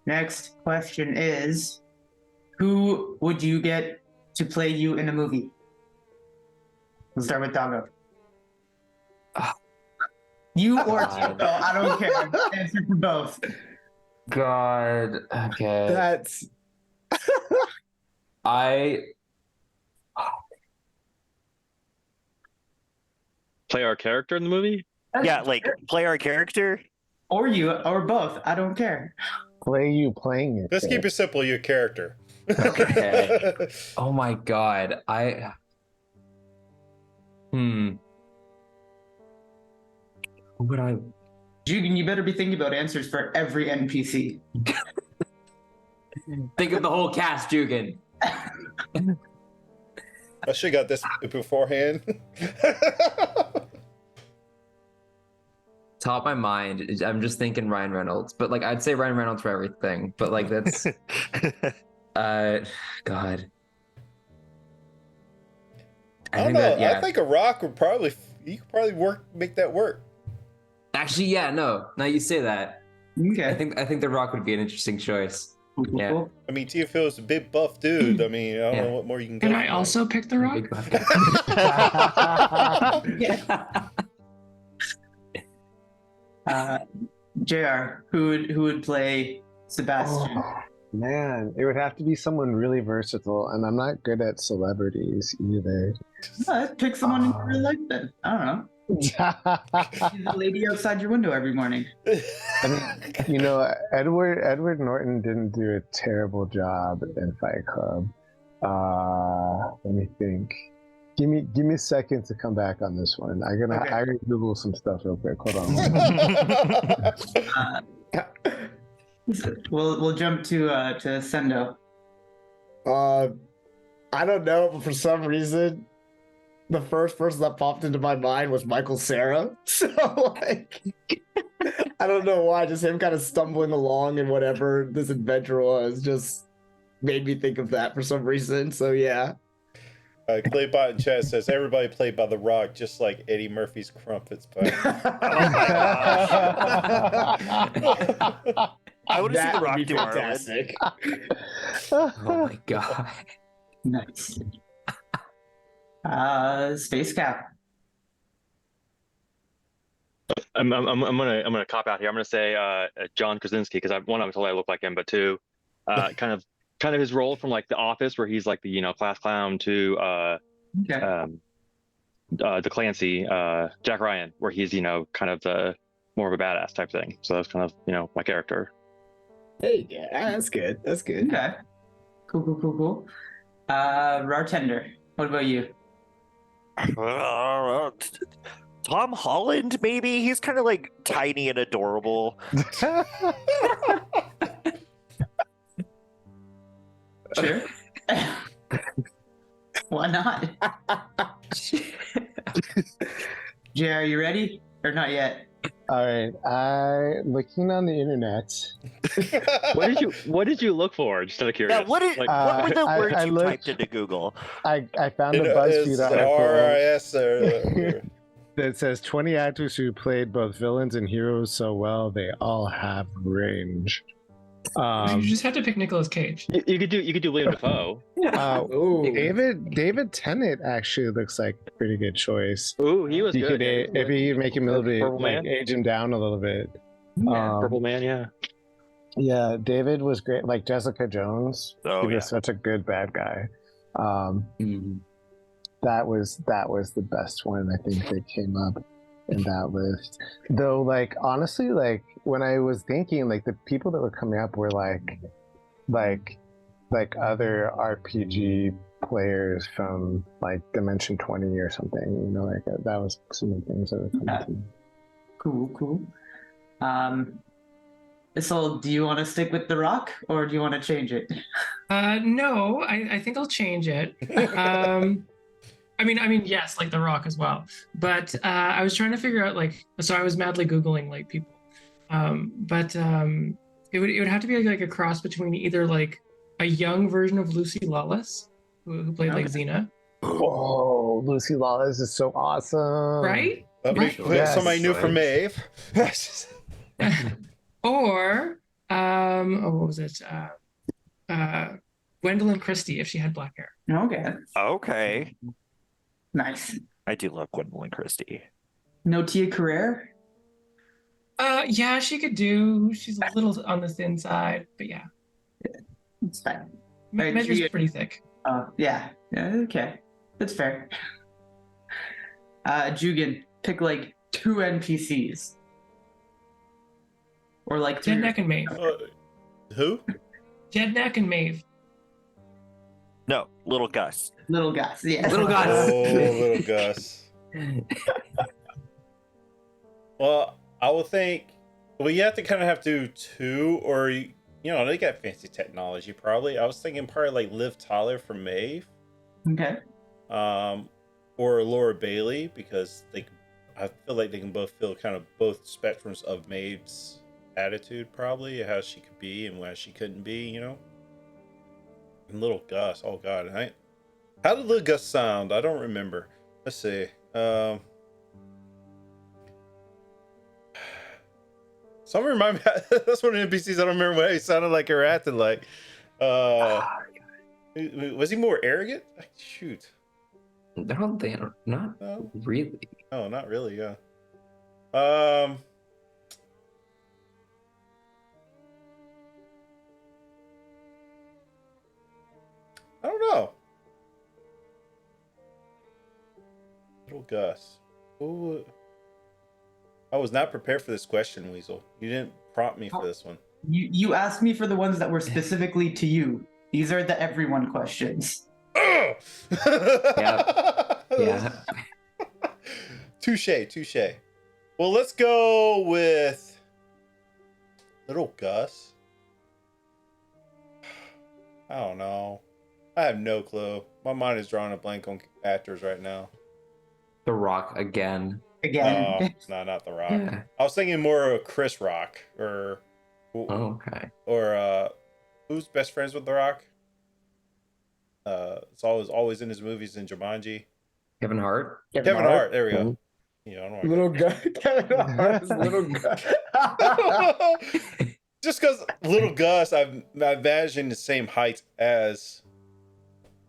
Next question is, who would you get to play you in a movie? We'll start with Doggo. You or Tico, I don't care. Answer for both. God. Okay. that's Play our character in the movie? Yeah, like play our character. Or you, or both. I don't care. Play you playing it. Let's keep it simple. Your character. Okay. Oh my god. Who would I? Jugan, you better be thinking about answers for every NPC. Think of the whole cast, Jugan. I should have got this beforehand. Top of my mind, I'm just thinking Ryan Reynolds, but like I'd say Ryan Reynolds for everything, but like that's God. I don't know. I think a rock would probably make that work. Actually, yeah, no. Now you say that. Okay. I think The Rock would be an interesting choice. Yeah. I mean, Teofil's a big buff dude. I mean, I don't know what more you can go. Can I also pick The Rock? Big buff guy. JR, who would play Sebastian? Oh, man, it would have to be someone really versatile, and I'm not good at celebrities either. Pick someone in real life then. I don't know. She's the lady outside your window every morning. I mean, you know, Edward Norton didn't do a terrible job in Fight Club. Let me think. Give me a second to come back on this one. I gotta Google some stuff real quick. Hold on. We'll jump to Sendo. I don't know, but for some reason the first person that popped into my mind was Michael Cera. So like I don't know why, just him kind of stumbling along and whatever this adventure was just made me think of that for some reason. So yeah. Claybot in chat says everybody played by The Rock, just like Eddie Murphy's Crumpets. Oh my gosh. I would have seen The Rock do fantastic. Oh my god. Nice. Space Cap. I'm gonna cop out here. I'm gonna say John Krasinski, because one, I'm told I look like him, but two, kind of his role from like The Office, where he's like the class clown, to the Clancy, Jack Ryan, where he's kind of the more of a badass type thing. So that's kind of my character. Hey, yeah, that's good. That's good. Okay. Cool. Bartender, what about you? Tom Holland, maybe. He's kind of like tiny and adorable. Sure. Why not? Jay, are you ready or not yet? All right, looking on the internet. What did you look for? Just out of curiosity. Yeah, what were the words you typed into Google? I found a BuzzFeed article. RIS or that says 20 actors who played both villains and heroes so well, they all have range. You just have to pick Nicolas Cage. You could do William Dafoe. Ooh. David Tennant actually looks like a pretty good choice. Ooh, he was You good. could, Yeah, he was if good. you make him a little bit, Purple like Man? age him down a little bit. Yeah, Purple Man. Yeah. Yeah, David was great. Like Jessica Jones, Oh, he was yeah. such a good bad guy. Mhm. That was the best one I think that came up in that list. Though, like honestly, like when I was thinking, like the people that were coming up were like other RPG players from like Dimension 20 or something. You know, like that was some of the things that were coming to me. Cool. So, do you want to stick with The Rock, or do you want to change it? No, I think I'll change it. I mean, yes, like The Rock as well. But I was trying to figure out so I was madly Googling like people. But it would have to be like a cross between either like a young version of Lucy Lawless, who played like Xena, Oh, Lucy Lawless is so awesome. right? Yes. Somebody new for Maeve. Or what was it? Gwendolyn Christie if she had black hair. Okay, Okay. nice. I do love Gwendolyn Christie. No Tia Carrere? Yeah, she could do. She's a little on the thin side, but yeah, It's fine. Measure's Gia- pretty thick. Yeah, okay. That's fair. Jugan, pick like 2 NPCs. Or like 3. Jednak and Maeve. Who? Jednak and Maeve. No, Little Gus. Little guys, yeah. Little guys. Oh, little Gus. Well, I would think. Well, you have to kind of have to do 2, or you know, they got fancy technology. Probably, I was thinking probably like Liv Tyler from Maeve, Okay. or Laura Bailey, because I feel like they can both fill kind of both spectrums of Maeve's attitude, probably how she could be and why she couldn't be. You know. And little Gus. Oh God, how did little Gus sound? I don't remember. Let's see. Someone remind me. That's one of the NPCs. I don't remember what he sounded like or acted like. Was he more arrogant? Shoot. Not No. really. Oh, not really. Yeah. I don't know. Little Gus. Ooh. I was not prepared for this question, Weasel. You didn't prompt me for this one. You asked me for the ones that were specifically to you. These are the everyone questions. Yeah. Touche. Well, let's go with little Gus. I don't know. I have no clue. My mind is drawing a blank on actors right now. The Rock again. Again. No, not The Rock. Yeah. I was thinking more of Chris Rock or Oh, okay. who's best friends with The Rock? It's always in his movies in Jumanji. Kevin Hart. Kevin Hart. There we go. Yeah, I don't know. Little guy. Kevin Hart's little guy. Just because little Gus, I imagine the same height as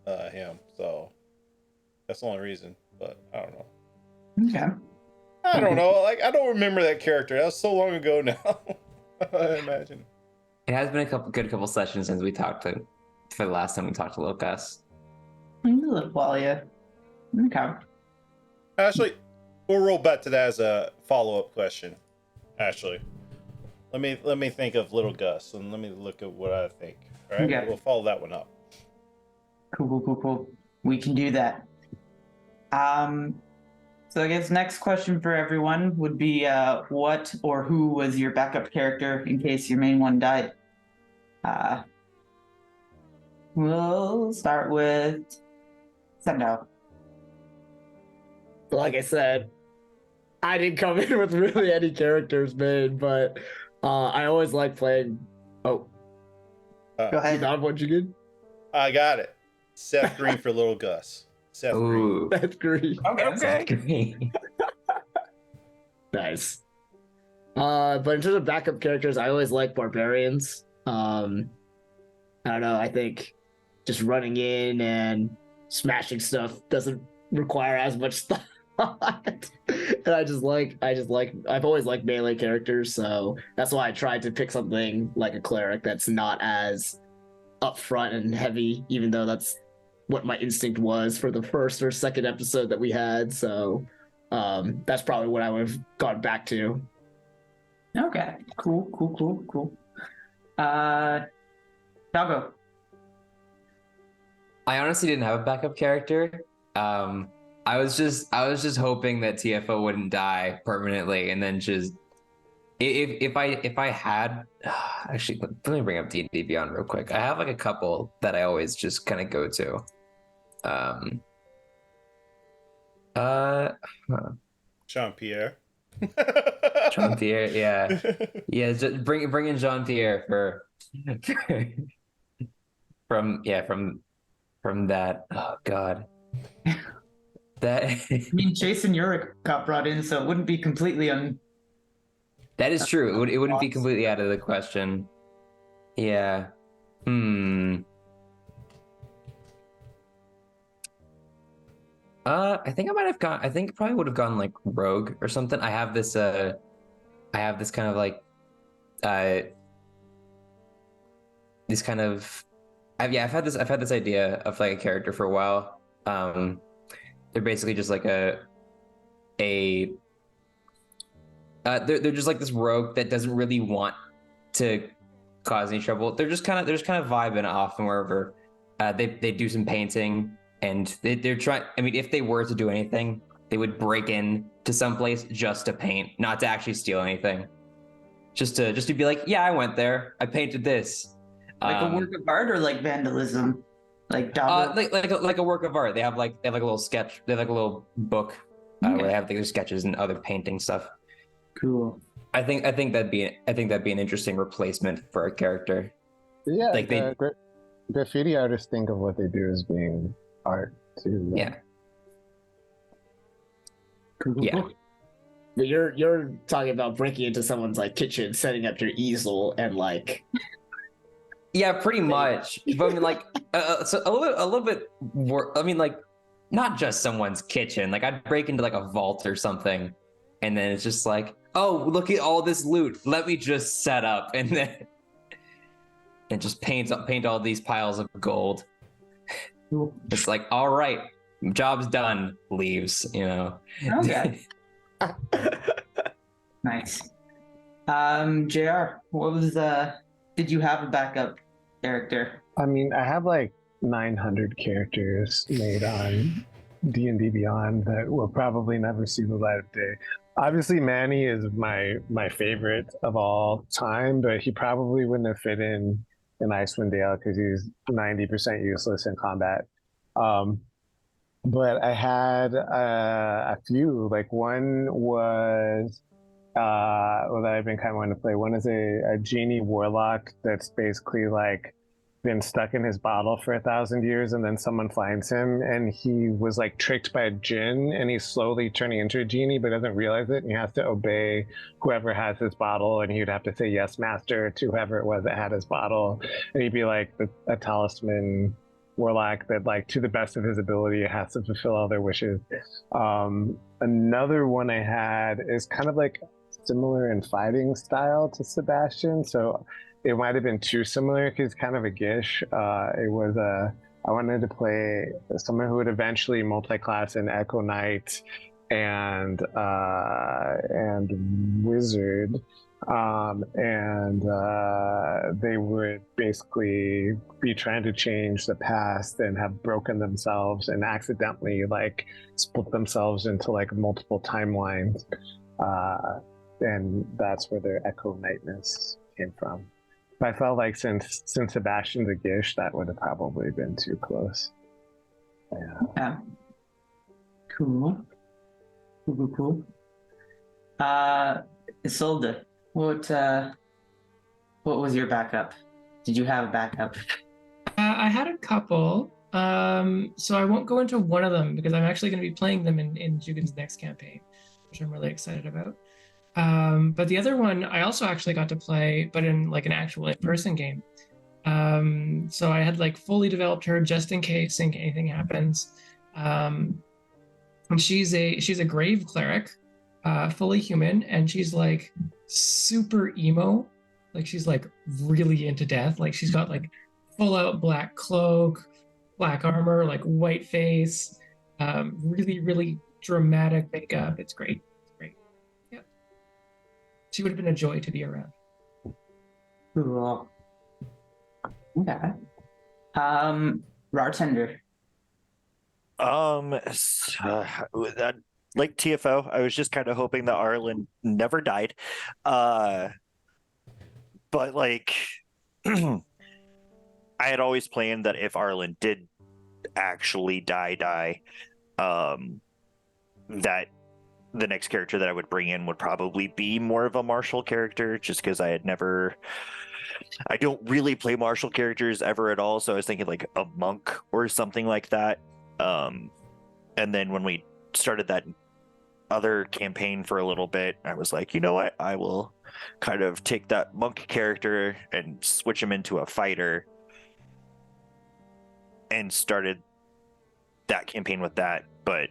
him, so that's the only reason. But I don't know. Okay. I don't know. Like I don't remember that character. That was so long ago now. I imagine. It has been a couple sessions since we talked for the last time we talked to Lucas. A little while, yeah. Okay. Actually, we'll roll back to that as a follow-up question. Actually, let me think of little Gus and let me look at what I think. All right, Okay. we'll follow that one up. Cool. We can do that. So I guess next question for everyone would be what or who was your backup character in case your main one died? We'll start with Sendo. Like I said, I didn't come in with really any characters made, but I always like playing. Oh, Go you ahead. got what you did? I got it. Seth Green for little Gus. Seth Green. Ooh. That's great. Okay. Great. Nice. But in terms of backup characters, I always like barbarians. I don't know. I think just running in and smashing stuff doesn't require as much thought. And I've always liked melee characters, so that's why I tried to pick something like a cleric that's not as upfront and heavy, even though that's what my instinct was for the first or second episode that we had. So that's probably what I would have gone back to. Okay. Cool. Doggo. I honestly didn't have a backup character. I was just hoping that TFO wouldn't die permanently, and then just if I had actually, let me bring up D&D Beyond real quick. I have like a couple that I always just kind of go to. Jean-Pierre. Jean-Pierre, yeah, just bring in Jean-Pierre from that. Oh God, that. I mean, Jason Uric got brought in, so it wouldn't be completely That is true. It wouldn't be completely out of the question. Yeah. I think I might have gone. I think probably would have gone like rogue or something. I have this kind of like, this kind of. I've had this idea of like a character for a while. They're basically just like they're just like this rogue that doesn't really want to cause any trouble. They're just kind of vibing off and wherever. They do some painting, and they're trying. I mean, if they were to do anything, they would break in to someplace just to paint, not to actually steal anything. Just to be like, yeah, I went there. I painted this. like a work of art or like vandalism, like Doggo. Like a work of art. They have like a little sketch. They have like a little book where they have like, their sketches and other painting stuff. Cool. I think that'd be an interesting replacement for a character. Yeah, like graffiti artists think of what they do as being art too. Yeah. Cool. Yeah. But you're talking about breaking into someone's like kitchen, setting up your easel, and like. Yeah, pretty much. But I mean, like, so a little bit more. I mean, like, not just someone's kitchen. Like, I'd break into like a vault or something, and then it's just like, oh, look at all this loot. Let me just set up, and then and just paint all these piles of gold. It's like, all right, job's done. Leaves, you know. Okay. Nice. JR, what was did you have a backup character? I mean, I have like 900 characters made on D&D Beyond that will probably never see the light of day. Obviously, Manny is my favorite of all time, but he probably wouldn't have fit in Icewind Dale because he's 90% useless in combat. But I had a few. Like one was that I've been kind of wanting to play. One is a genie warlock that's basically like been stuck in his bottle for 1,000 years, and then someone finds him, and he was like tricked by a djinn, and he's slowly turning into a genie, but doesn't realize it. And he has to obey whoever has his bottle, and he'd have to say yes, master, to whoever it was that had his bottle, and he'd be like a talisman warlock that, like, to the best of his ability, has to fulfill all their wishes. Another one I had is kind of like similar in fighting style to Sebastian, so it might have been too similar because it's kind of a gish. It was I wanted to play someone who would eventually multi-class in Echo Knight and Wizard, and they would basically be trying to change the past and have broken themselves and accidentally like split themselves into like multiple timelines, and that's where their Echo Knightness came from. But I felt like since Sebastian's a gish, that would have probably been too close. Yeah. Cool. Isolde, what was your backup? Did you have a backup? I had a couple. So I won't go into one of them because I'm actually going to be playing them in Jugen's next campaign, which I'm really excited about. But the other one I also actually got to play, but in like an actual in-person game. So I had like fully developed her just in case anything happens. And she's a grave cleric, fully human, and she's like super emo. Like she's like really into death. Like she's got like full out black cloak, black armor, like white face, really, really dramatic makeup. It's great. It's great. Yeah. She would have been a joy to be around. Cool. Okay. Bartender. Like TFO, I was just kind of hoping that Arlen never died. But like, I had always planned that if Arlen did actually die, that the next character that I would bring in would probably be more of a martial character, just because I don't really play martial characters ever at all. So I was thinking like a monk or something like that. And then when we started that other campaign for a little bit, I was like, you know what? I will kind of take that monk character and switch him into a fighter, and started that campaign with that. But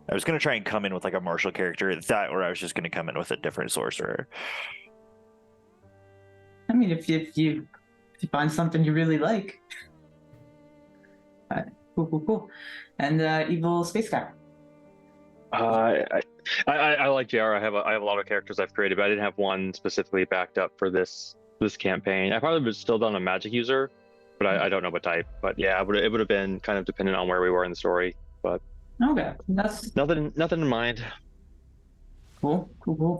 I was going to try and come in with like a martial character, or I was just going to come in with a different sorcerer. I mean, if you find something you really like. Cool. And evil space guy. I like JR. I have a lot of characters I've created, but I didn't have one specifically backed up for this campaign. I probably would have still done a magic user, but I don't know what type. But yeah, it would have been kind of dependent on where we were in the story. But Okay, that's nothing in mind. Cool.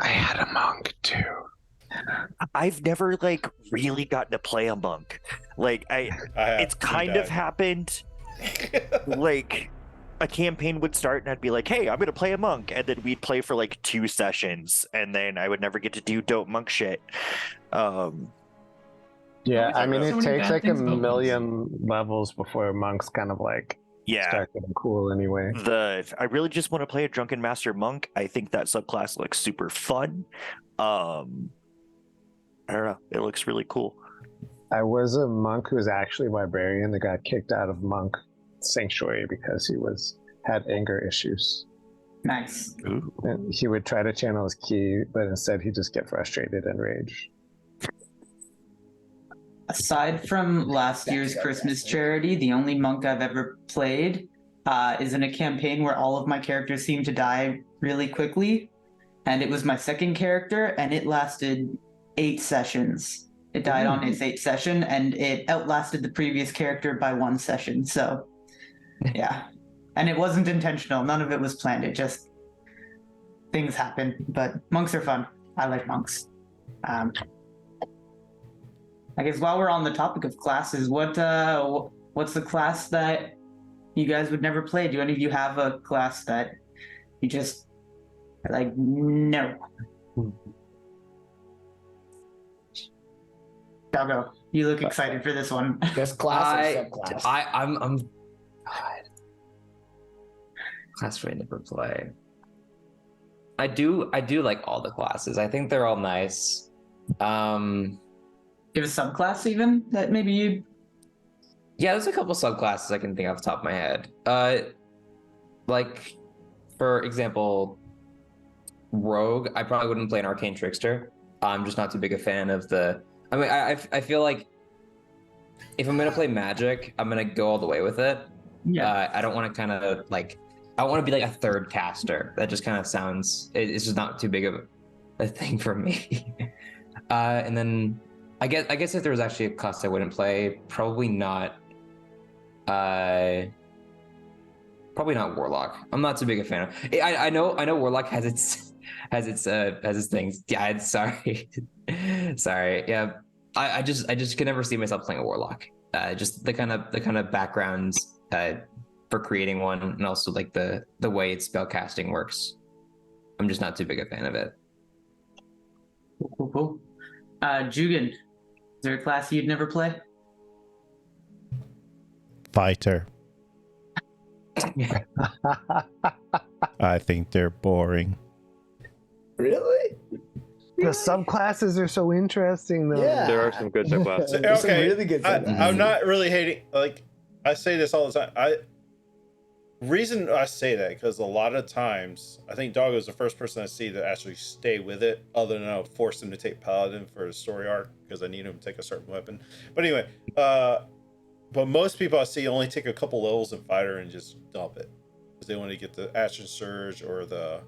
I had a monk too. I've never like really gotten to play a monk. Like it's kind of happened. Like a campaign would start and I'd be like, hey, I'm gonna play a monk, and then we'd play for like 2 sessions, and then I would never get to do dope monk shit. Yeah, I mean, So it many takes bad like a things about monks. million levels before monks kind of like start getting cool anyway. I really just want to play a drunken master monk. I think that subclass looks super fun. I don't know, it looks really cool. I was a monk who was actually a librarian that got kicked out of monk sanctuary because he had anger issues. nice. Ooh. And he would try to channel his ki, but instead he'd just get frustrated and rage. Aside from last year's Christmas charity, the only monk I've ever played is in a campaign where all of my characters seem to die really quickly. And it was my second character, and it lasted 8 sessions. It died on its 8th session, and it outlasted the previous character by 1 session. So, yeah. And it wasn't intentional. None of it was planned. It just... things happen. But monks are fun. I like monks. I guess while we're on the topic of classes, what's the class that you guys would never play? Do any of you have a class that you just are like, no? Doggo, you look excited for this one. Just class or subclass? I'm God. Class I never play. I do like all the classes. I think they're all nice. Give a subclass even that maybe you... Yeah, there's a couple subclasses I can think off the top of my head. Like, for example, Rogue, I probably wouldn't play an Arcane Trickster. I'm just not too big a fan of the... I mean, I feel like if I'm going to play Magic, I'm going to go all the way with it. Yeah. I don't want to kind of, like... I want to be like a third caster. That just kind of sounds... It's just not too big of a thing for me. And then... I guess if there was actually a class I wouldn't play, probably not Warlock. I'm not too big a fan of. I know Warlock has its things. Yeah, sorry. Yeah, I just could never see myself playing a Warlock. Just the kind of backgrounds for creating one, and also like the way its spell casting works. I'm just not too big a fan of it. Cool. Jugan, is there a class you'd never play? Fighter. I think they're boring. Really? The subclasses are so interesting, though. Yeah. There are some good subclasses. So, There's some okay, really good subclasses. I'm not really hating. Like I say this all the time. Reason I say that because a lot of times I think Doggo is the first person I see to actually stay with it, other than I'll force him to take Paladin for his story arc because I need him to take a certain weapon. But anyway, but most people I see only take a couple levels in Fighter and just dump it because they want to get the Action Surge or the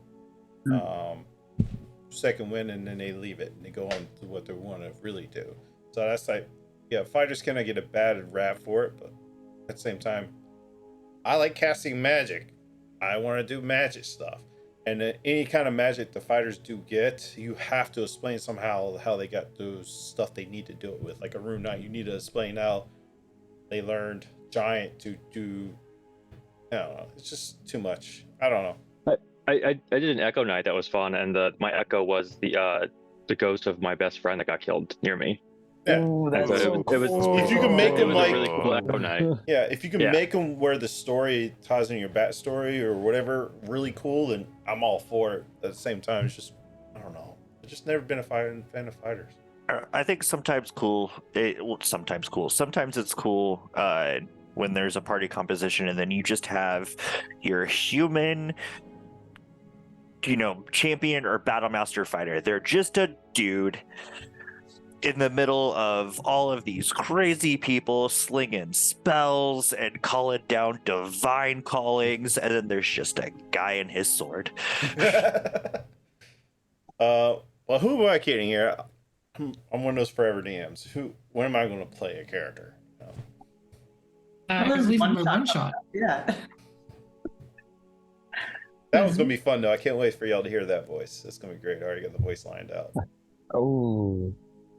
Second Wind, and then they leave it and they go on to what they want to really do. So that's like, yeah, Fighters cannot get a bad rap for it, but at the same time, I like casting magic. I want to do magic stuff. And any kind of magic the fighters do get, you have to explain somehow how they got those stuff they need to do it with. Like a Rune Knight, you need to explain how they learned Giant to do. I don't know. It's just too much. I don't know. I did an Echo Knight that was fun, and my Echo was the ghost of my best friend that got killed near me. Yeah. Ooh, that's And so so it was cool. If you can make it them was like a really cool Echo Knight. Yeah, if you can Yeah. make them where the story ties in your backstory or whatever really cool, then I'm all for it. At the same time, it's just, I don't know. I've just never been a fan of fighters. I think sometimes it's cool when there's a party composition and then you just have your human, champion or battle master fighter. They're just a dude in the middle of all of these crazy people slinging spells and calling down divine callings, and then there's just a guy and his sword. Well, who am I kidding here? I'm one of those forever DMs. When am I going to play a character? I There's believe one in my one shot. Yeah. That one's going to be fun, though. I can't wait for y'all to hear that voice. It's going to be great. I already got the voice lined out. Oh.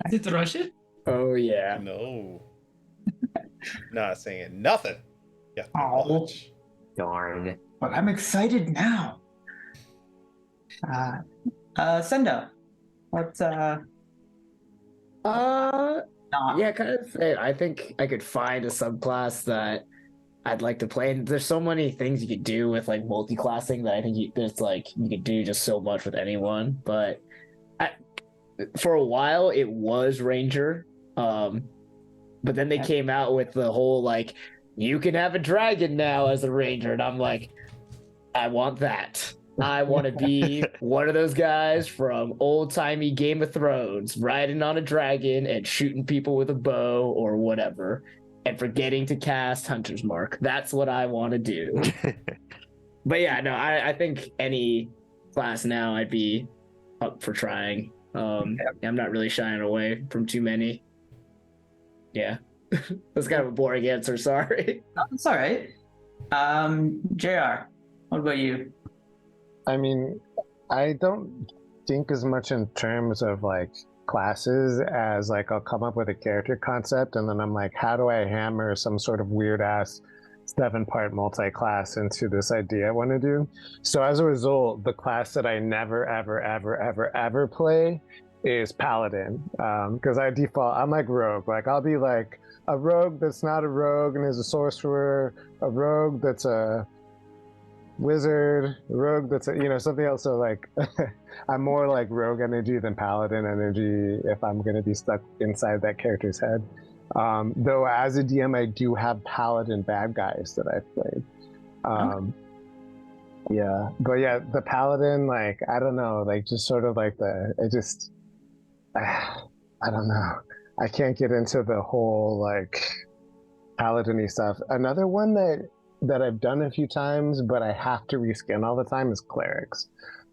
Is it the Russian? Oh yeah. No. Not saying nothing. Yeah. Oh. Darn. But I'm excited now. Sendo. What's not? Yeah, kind of. I think I could find a subclass that I'd like to play. And there's so many things you could do with like multi-classing that I think you could do just so much with anyone. But for a while, it was Ranger. But then they came out with the whole like, you can have a dragon now as a Ranger, and I'm like, I want that. I want to be one of those guys from old-timey Game of Thrones, riding on a dragon and shooting people with a bow or whatever, and forgetting to cast Hunter's Mark. That's what I want to do. But yeah, no, I think any class now I'd be up for trying. I'm not really shying away from too many. Yeah. That's kind of a boring answer, sorry. Oh, it's all right. JR, what about you? I mean, I don't think as much in terms of like classes as like I'll come up with a character concept and then I'm like, how do I hammer some sort of weird ass 7-part multi-class into this idea I want to do? So as a result, the class that I never, ever, ever, ever, ever play is Paladin. Because I default, I'm like Rogue. Like I'll be like a Rogue that's not a Rogue and is a Sorcerer, a Rogue that's a Wizard, Rogue that's a, something else. So like I'm more like Rogue energy than Paladin energy if I'm going to be stuck inside that character's head. Though as a DM, I do have Paladin bad guys that I've played. Yeah, but yeah, the Paladin, like, I don't know, like just sort of like I don't know. I can't get into the whole like Paladin-y stuff. Another one that I've done a few times, but I have to reskin all the time is clerics.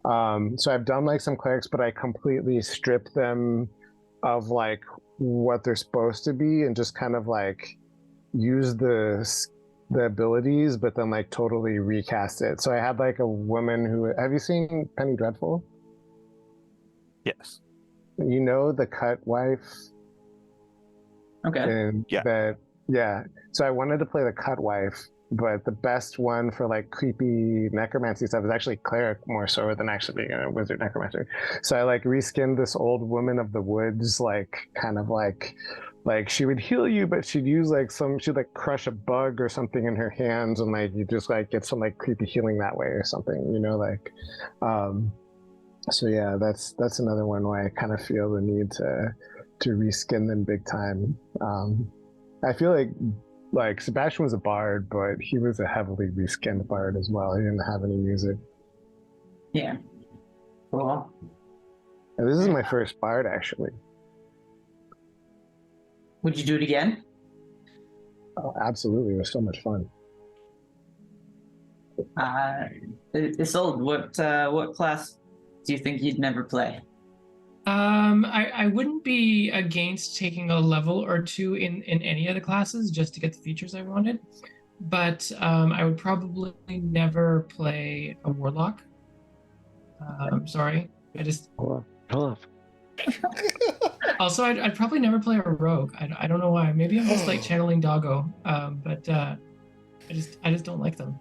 So I've done like some clerics, but I completely strip them of like what they're supposed to be and just kind of like use the abilities, but then like totally recast it. So I had like a woman who, have you seen Penny Dreadful? Yes. You know, the cut wife? Okay. And Yeah. So I wanted to play the cut wife, but the best one for like creepy necromancy stuff is actually cleric more so than actually being a wizard necromancer. So I like reskinned this old woman of the woods, like kind of like she would heal you, but she'd use like she'd like crush a bug or something in her hands, and like you just like get some like creepy healing that way or something, So yeah, that's another one why I kind of feel the need to reskin them big time. I feel like Sebastian was a bard, but he was a heavily reskinned bard as well. He didn't have any music. Yeah. Cool. And this is my first bard actually. Would you do it again? Oh, absolutely, it was so much fun. Isolde, what class do you think you'd never play? I wouldn't be against taking a level or two in any of the classes just to get the features I wanted, but I would probably never play a warlock. Sorry, I just. Hold up. Also, I'd probably never play a rogue. I don't know why. Maybe I'm just like channeling Doggo, but I just don't like them.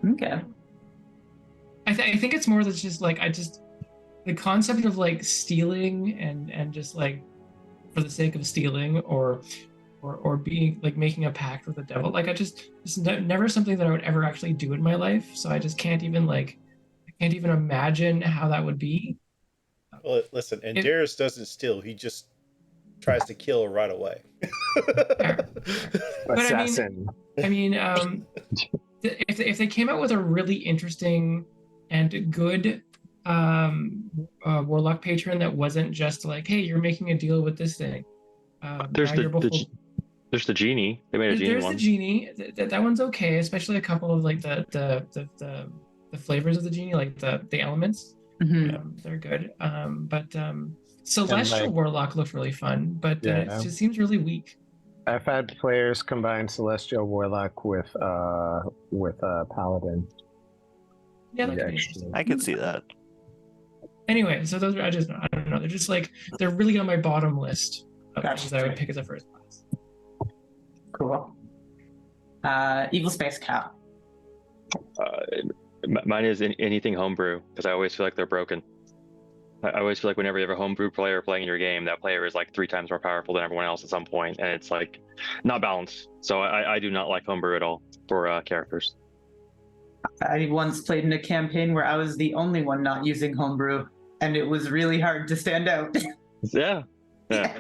Okay. I think it's more that's just like the concept of like stealing and just like for the sake of stealing or being like making a pact with the devil. Like it's never something that I would ever actually do in my life. So I just can't even imagine how that would be. Well, listen, and Darius doesn't steal. He just tries to kill right away. Fair. But Assassin. I mean, if they came out with a really interesting and good warlock patron that wasn't just like, hey, you're making a deal with this thing. There's the genie. They made a genie there's one. the genie. That one's okay, especially a couple of like the flavors of the genie, like the elements. Mm-hmm. They're good. But Celestial Warlock looked really fun, but it just seems really weak. I've had players combine Celestial Warlock with Paladin. Yeah, that could be interesting. I can see that. Anyway, so those are I don't know. They're just like they're really on my bottom list of things that I would pick as a first class. Cool. Evil Space Cow. Mine is anything homebrew because I always feel like they're broken. I always feel like whenever you have a homebrew player playing your game, that player is like 3 times more powerful than everyone else at some point, and it's like not balanced. So I do not like homebrew at all for characters. I once played in a campaign where I was the only one not using homebrew, and it was really hard to stand out. Yeah. So,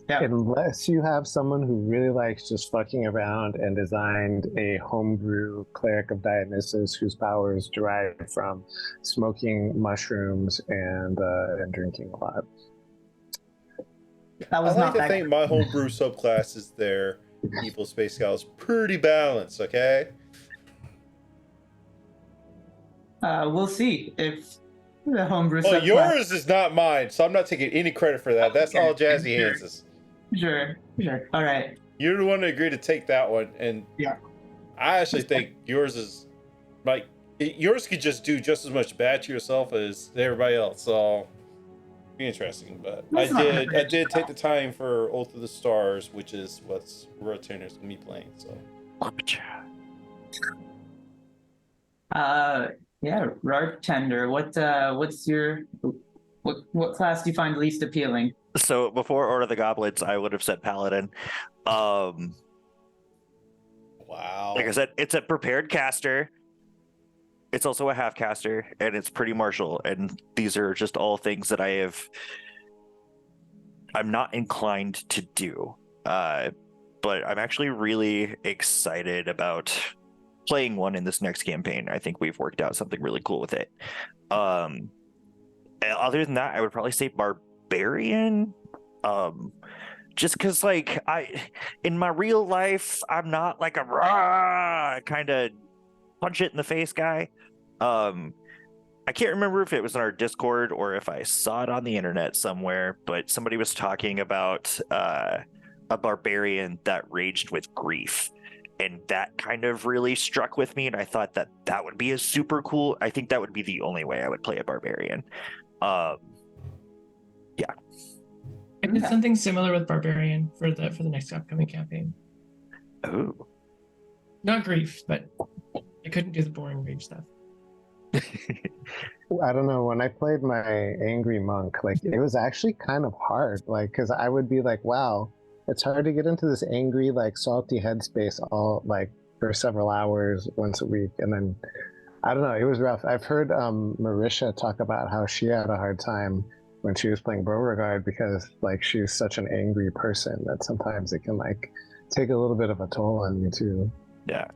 yeah. Unless you have someone who really likes just fucking around and designed a homebrew cleric of Dionysus whose power is derived from smoking mushrooms and drinking a lot. That was I like not to think my homebrew subclasses there, Evil Space Cow, is pretty balanced, okay? We'll see if the homebrew Well, subclass... yours is not mine, so I'm not taking any credit for that. That's all Jazzy Hands'. Sure. All right. You're the one that agreed to take that one, and Yeah. I actually think yours is like yours could just do just as much bad to yourself as everybody else. So be interesting, but I did take the time for Oath of the Stars, which is what's Rotator's gonna be playing. So yeah, Bartender. What's your what class do you find least appealing? So before Order of the Goblets, I would have said Paladin. wow. Like I said, it's a prepared caster. It's also a half caster, and it's pretty martial. And these are just all things that I'm not inclined to do. But I'm actually really excited about playing one in this next campaign. I think we've worked out something really cool with it. Other than that, I would probably say Barbarian. Just because, like, in my real life, I'm not like a rah kind of punch it in the face guy. I can't remember if it was in our Discord or if I saw it on the internet somewhere, but somebody was talking about a barbarian that raged with grief, and that kind of really struck with me, and I thought that would be a super cool. I think that would be the only way I would play a barbarian. Yeah. I did something similar with Barbarian for the next upcoming campaign. Oh. Not grief, but I couldn't do the boring rage stuff. I don't know, when I played my angry monk, like it was actually kind of hard, like because I would be like, wow, it's hard to get into this angry, like salty headspace all like for several hours once a week, and then I don't know. It was rough. I've heard Marisha talk about how she had a hard time when she was playing Beauregard because like she's such an angry person that sometimes it can like take a little bit of a toll on you too. Yeah.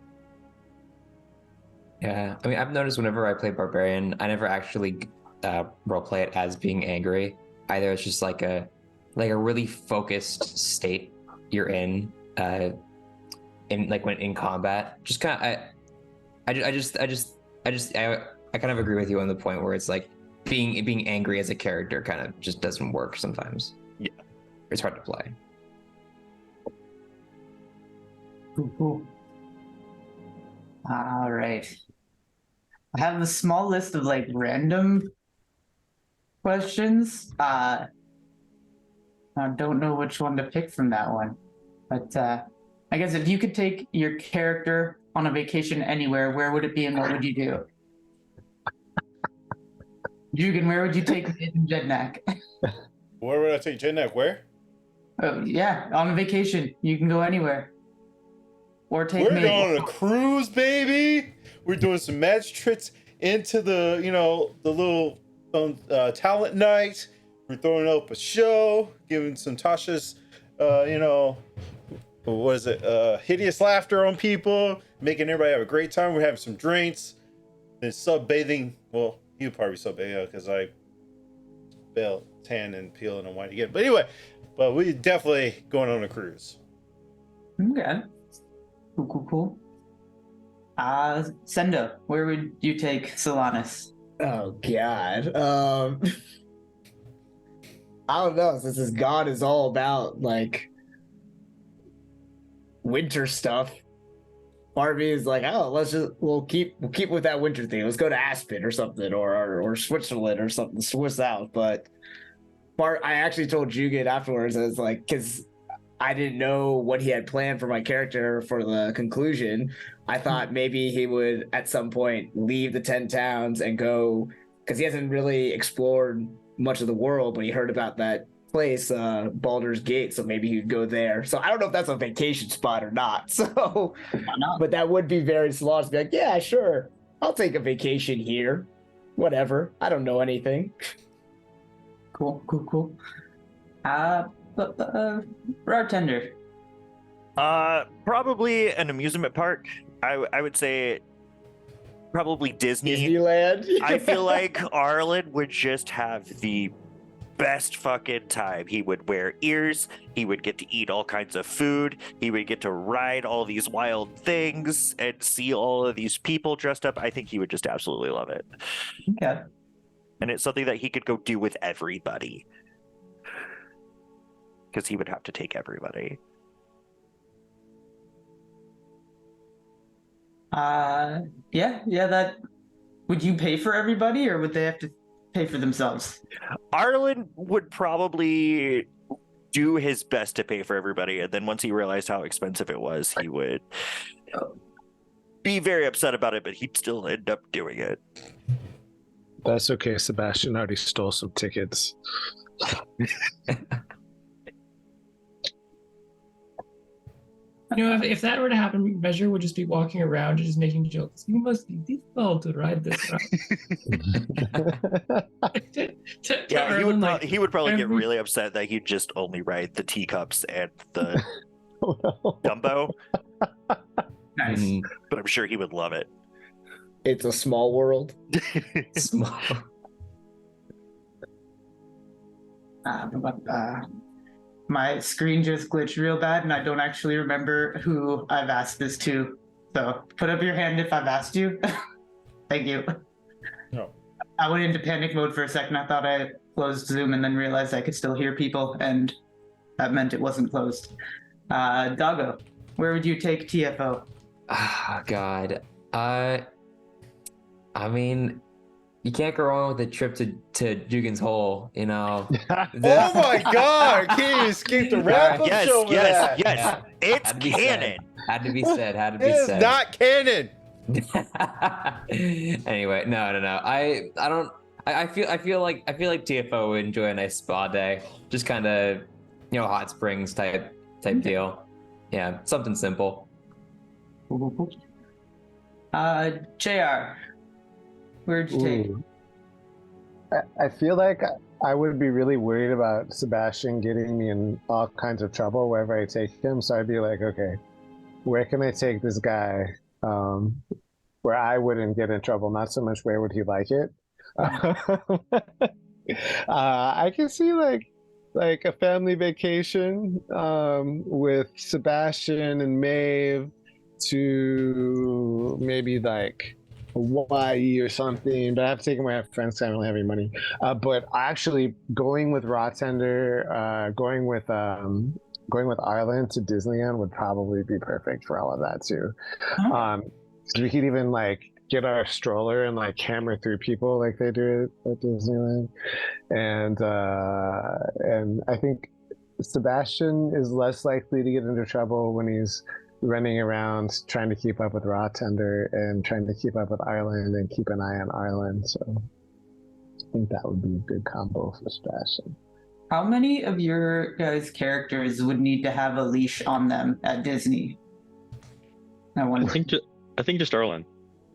Yeah, I mean, I've noticed whenever I play Barbarian, I never actually roleplay it as being angry. Either it's just like a really focused state you're in like when in combat. Just kind of, I kind of agree with you on the point where it's like being angry as a character kind of just doesn't work sometimes. Yeah, it's hard to play. Cool. All right. I have a small list of like random questions. I don't know which one to pick from that one, but I guess if you could take your character on a vacation anywhere, where would it be and what would you do? Jugan, where would you take Jednak? Where would I take Jednak? Where? Yeah, on a vacation. You can go anywhere. Or take We're me. going on a cruise, baby. We're doing some magic tricks into the, the little talent night. We're throwing up a show, giving some Tasha's, what is it? Hideous laughter on people, making everybody have a great time. We're having some drinks. Then sunbathing. Well, you probably sunbathing because I felt tan and peeling and white again. But anyway, we definitely going on a cruise. Okay. Cool. Sendo, where would you take Solanus? Oh God. I don't know, since this god is all about like winter stuff. Part of me is like, oh, we'll keep with that winter thing. Let's go to Aspen or something, or Switzerland or something, Swiss out. But I actually told Juget afterwards, I was like, because I didn't know what he had planned for my character for the conclusion. I thought maybe he would at some point leave the 10 towns and go, because he hasn't really explored much of the world, but he heard about that place, Baldur's Gate, so maybe he'd go there. So I don't know if that's a vacation spot or not. So, but that would be very slow to be like, yeah, sure, I'll take a vacation here. Whatever. I don't know anything. Cool. Bartender. Probably an amusement park. I would say probably Disney. Disneyland. I feel like Arlen would just have the best fucking time. He would wear ears. He would get to eat all kinds of food. He would get to ride all these wild things and see all of these people dressed up. I think he would just absolutely love it. Okay. And it's something that he could go do with everybody. Because he would have to take everybody. Yeah, that would you pay for everybody or would they have to pay for themselves? Arlen would probably do his best to pay for everybody, and then once he realized how expensive it was, he would be very upset about it, but he'd still end up doing it. That's okay. Sebastian already stole some tickets. If that were to happen, Measure would just be walking around just making jokes. You must be difficult to ride this ride. Yeah, he would probably get every- really upset that he'd just only ride the teacups and the Dumbo, Nice. but I'm sure he would love it. It's a small world. Small. My screen just glitched real bad, and I don't actually remember who I've asked this to. So put up your hand if I've asked you. Thank you. No. I went into panic mode for a second. I thought I closed Zoom and then realized I could still hear people, and that meant it wasn't closed. Doggo, where would you take TFO? God. I mean, you can't go wrong with a trip to Jugan's Hole, Oh my god! Can you escape the wrap-up Yes, show with that? yes. It's Had to be canon. Had to be said. Had to be It is said. not canon. Anyway, no. I feel like TFO would enjoy a nice spa day. Just kind of, hot springs type deal. Yeah, something simple. JR, Where'd you take? Ooh. I feel like I would be really worried about Sebastian getting me in all kinds of trouble wherever I take him. So I'd be like, okay, where can I take this guy where I wouldn't get in trouble? Not so much where would he like it. I can see like a family vacation with Sebastian and Maeve to maybe like Hawaii or something, but I have to take my friends. I don't really have any money. But actually, going with Rawtender, going with Ireland to Disneyland would probably be perfect for all of that too. So we could even like get our stroller and like hammer through people like they do at Disneyland, and I think Sebastian is less likely to get into trouble when he's running around trying to keep up with Rawtender and trying to keep up with Ireland and keep an eye on Ireland. So I think that would be a good combo for Sebastian. How many of your guys' characters would need to have a leash on them at Disney? I wonder. I think just Erlen.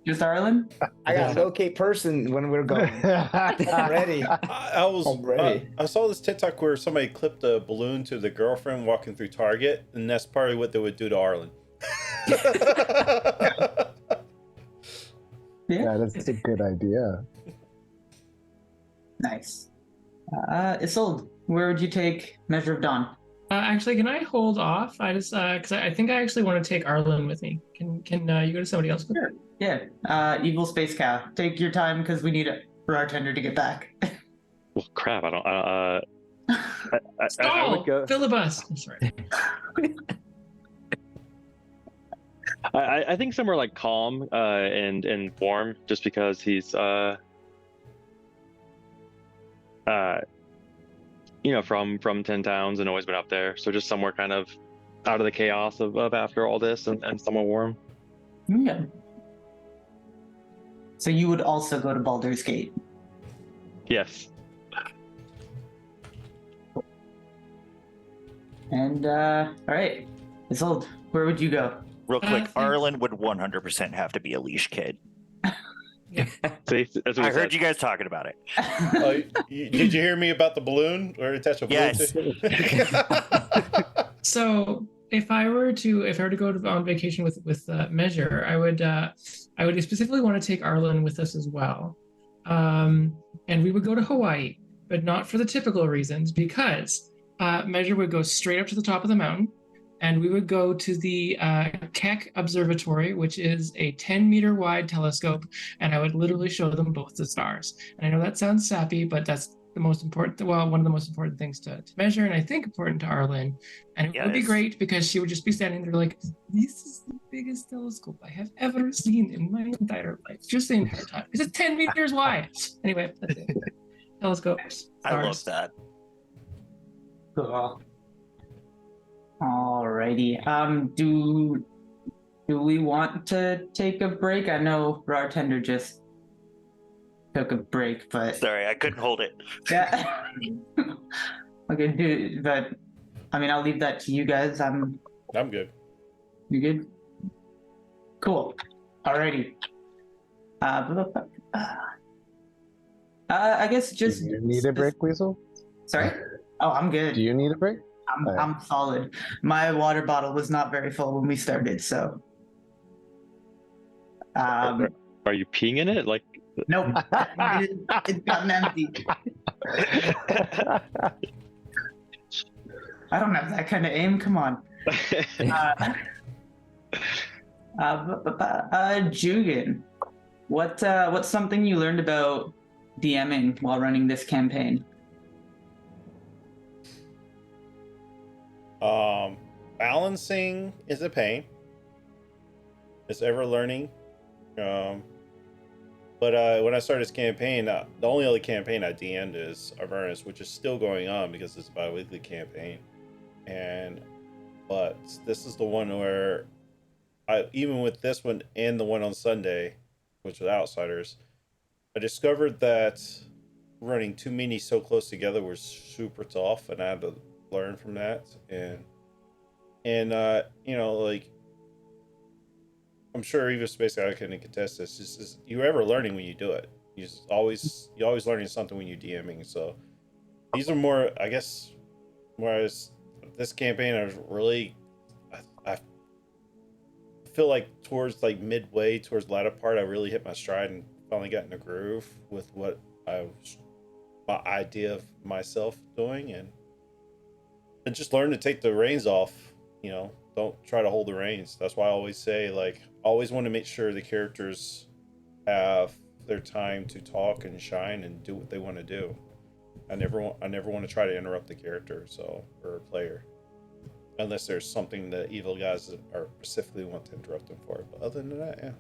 Just Arlen? I got to locate person when we're going. I'm ready. I'm ready. I saw this TikTok where somebody clipped a balloon to the girlfriend walking through Target, and that's probably what they would do to Arlen. Yeah, that's a good idea. Nice. Isolde, where would you take Measure of Dawn? Actually, can I hold off? I just because I think I actually want to take Arlen with me. Can you go to somebody else? Sure. Yeah. Evil Space Cow. Take your time because we need a bartender to get back. Well, crap. I Stall! would go. Filibus! I'm sorry. I think somewhere like calm and warm, just because he's from 10 Towns and always been up there. So just somewhere kind of out of the chaos of after all this and somewhere warm. Yeah. So you would also go to Baldur's Gate? Yes. And all right, Isolde, where would you go? Real quick, Arlen would 100% have to be a leash kid. See, that's what I heard you guys talking about it. Did you hear me about the balloon or attach a balloon? Yes. So if I were to go on vacation with Measure, I would specifically want to take Arlen with us as well, and we would go to Hawaii, but not for the typical reasons, because Measure would go straight up to the top of the mountain, and we would go to the Keck Observatory, which is a 10-meter wide telescope, and I would literally show them both the stars. And I know that sounds sappy, but that's the most important, one of the most important things to Measure, and I think important to Arlen. And it would be great because she would just be standing there like, this is the biggest telescope I have ever seen in my entire life. Just the entire time. Because it's 10 meters wide. Anyway, that's it. Telescopes. Stars. I love that. Cool. Alrighty. Do we want to take a break? I know Bartender just took a break, but sorry, I couldn't hold it. Yeah. Okay, but I mean, I'll leave that to you guys. I'm good. You good? Cool. Alrighty. I guess just. Do you need a break, Weasel? Sorry? Oh, I'm good. Do you need a break? I'm solid. My water bottle was not very full when we started, so. Are you peeing in it? Like. Nope. It's gotten empty. I don't have that kind of aim. Come on. Jugan, what's something you learned about DMing while running this campaign? Balancing is a pain. It's ever learning. But when I started this campaign, the only other campaign I DM'd is Avernus, which is still going on because it's a bi-weekly campaign. But this is the one where even with this one and the one on Sunday, which was Outsiders, I discovered that running too many so close together was super tough, and I had to learn from that. And like, I'm sure even Space Guy can contest this. You're ever learning when you do it. you're always learning something when you're DMing. So these are more, I guess, whereas this campaign I was really I feel like towards like midway towards the latter part I really hit my stride and finally got in a groove with what I was, my idea of myself doing, and just learn to take the reins off. You know, don't try to hold the reins. That's why I always say, like, always want to make sure the characters have their time to talk and shine and do what they want to do. I never want to try to interrupt the character, or player, unless there's something that evil guys are specifically want to interrupt them for. But other than that, yeah.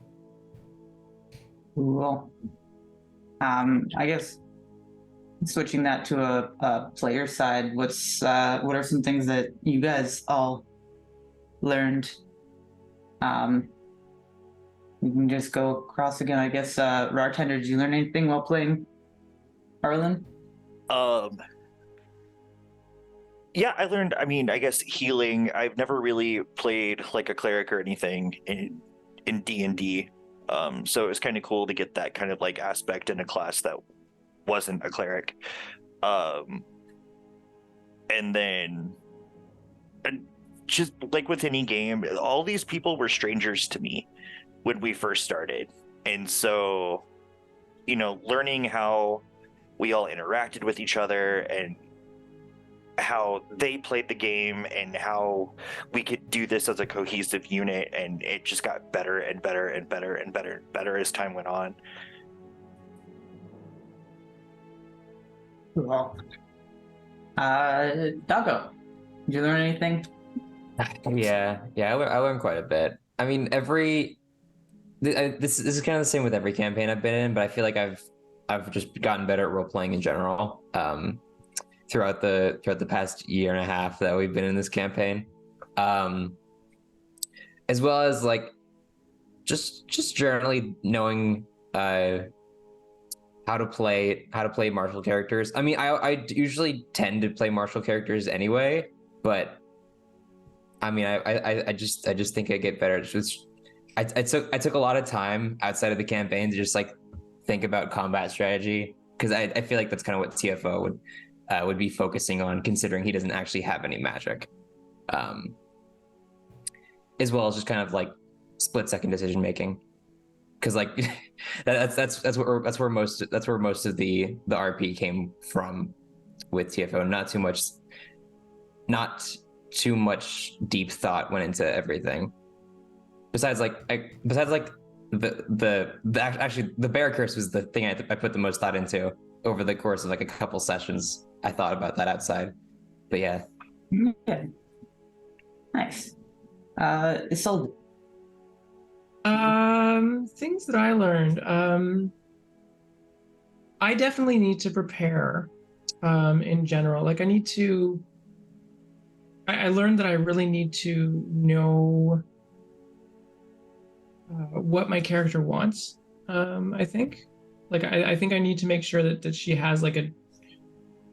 Cool. I guess switching that to a player side, what are some things that you guys all learned? We can just go across again. I guess, Rartender, did you learn anything while playing Arlen? Yeah, I learned, I mean, I guess healing. I've never really played like a cleric or anything in D&D. So it was kind of cool to get that kind of like aspect in a class that wasn't a cleric. And then just like with any game, all these people were strangers to me when we first started. And so, you know, learning how we all interacted with each other and how they played the game and how we could do this as a cohesive unit, and it just got better and better and better and better and better as time went on. Cool. Doggo, did you learn anything? Yeah, I learned quite a bit. I mean, this is kind of the same with every campaign I've been in, but I feel like I've just gotten better at role playing in general. Throughout the past year and a half that we've been in this campaign, as well as like just generally knowing how to play martial characters. I mean, I usually tend to play martial characters anyway, but I mean, I just think I get better. I took a lot of time outside of the campaign to just like think about combat strategy, because I feel like that's kind of what TFO would be focusing on, considering he doesn't actually have any magic, as well as just kind of like split-second decision making, because like that's where most of the RP came from with TFO. Not too much deep thought went into everything. Besides the bear curse was the thing I put the most thought into over the course of like a couple sessions. I thought about that outside, but yeah. Okay. Nice. Isolde. Things that I learned. I definitely need to prepare. In general, like I learned that I really need to know what my character wants. I think, like I think I need to make sure that she has like a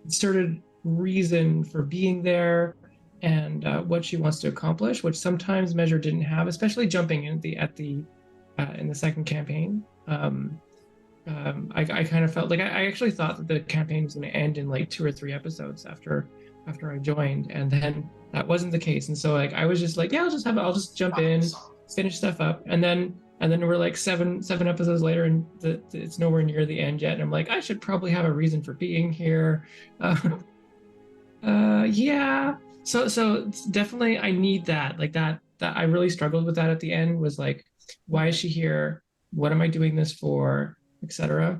concerted reason for being there, and what she wants to accomplish, which sometimes Measure didn't have, especially jumping in in the second campaign. I kind of felt like I actually thought that the campaign was going to end in like 2 or 3 episodes after I joined, and then that wasn't the case. And so like I was just like, yeah, I'll just jump in, finish stuff up, and then we're like seven episodes later, and it's nowhere near the end yet. And I'm like, I should probably have a reason for being here. Yeah. So it's definitely I need that. Like that I really struggled with that at the end, was like, why is she here? What am I doing this for? Etc.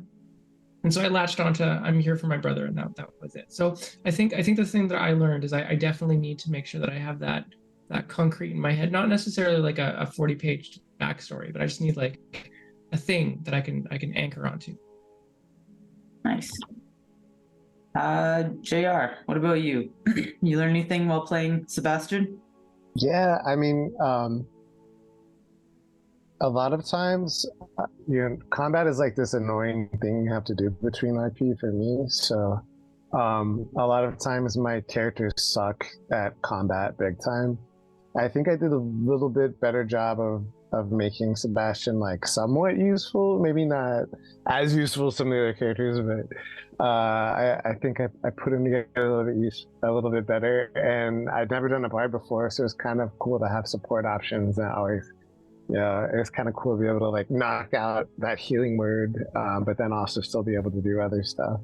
And so I latched onto I'm here for my brother, and that was it. So I think the thing that I learned is I definitely need to make sure that I have that concrete in my head, not necessarily like a 40-page backstory, but I just need like a thing that I can anchor onto. Nice. JR, what about you? You learn anything while playing Sebastian? Yeah, I mean, a lot of times, combat is like this annoying thing you have to do between RP for me. So, a lot of times my characters suck at combat big time. I think I did a little bit better job of making Sebastian like somewhat useful. Maybe not as useful as some of the other characters, but I think I put him together a little bit better. And I'd never done a bard before, so it's kind of cool to have support options now. Yeah, it's kind of cool to be able to like knock out that healing word, but then also still be able to do other stuff.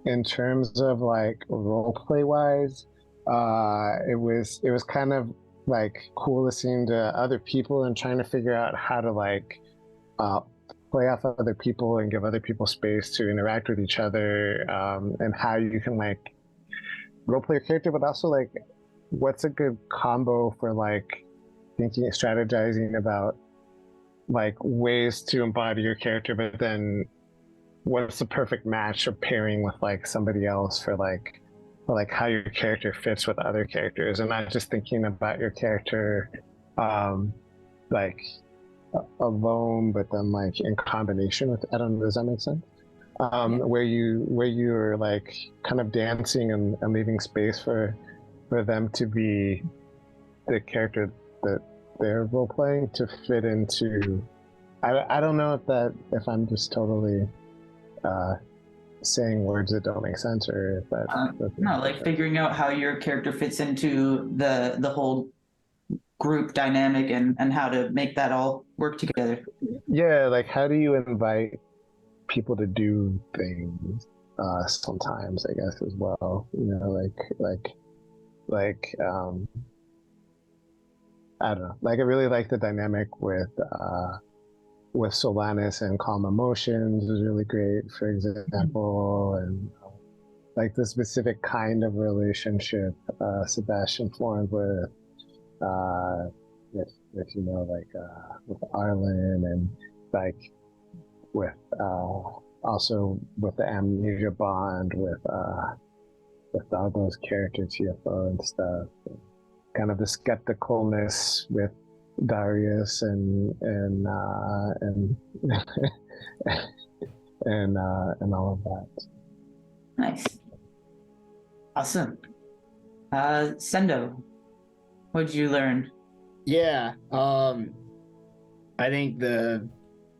In terms of like role play wise, it was kind of like cool listening to other people and trying to figure out how to like play off other people and give other people space to interact with each other, and how you can like role play your character, but also like what's a good combo for like thinking and strategizing about like ways to embody your character, but then what's the perfect match or pairing with like somebody else for like how your character fits with other characters, and not just thinking about your character like alone, but then like in combination with, I don't know, does that make sense? Where you're like kind of dancing and leaving space for them to be the character that they're role playing to fit into. I don't know if I'm just totally saying words that don't make sense, or if that no, like figuring out how your character fits into the whole group dynamic and how to make that all work together. Yeah, like how do you invite people to do things sometimes, I guess, as well, you know, like I don't know, like I really like the dynamic with Solanus and Calm Emotions was really great, for example, and like the specific kind of relationship Sebastian formed with if you know, like with Arlen, and like with also with the amnesia bond with Doggo's character TFO and stuff, and kind of the skepticalness with Darius and and all of that. Nice. Awesome. Sendo, what'd you learn? Yeah, I think the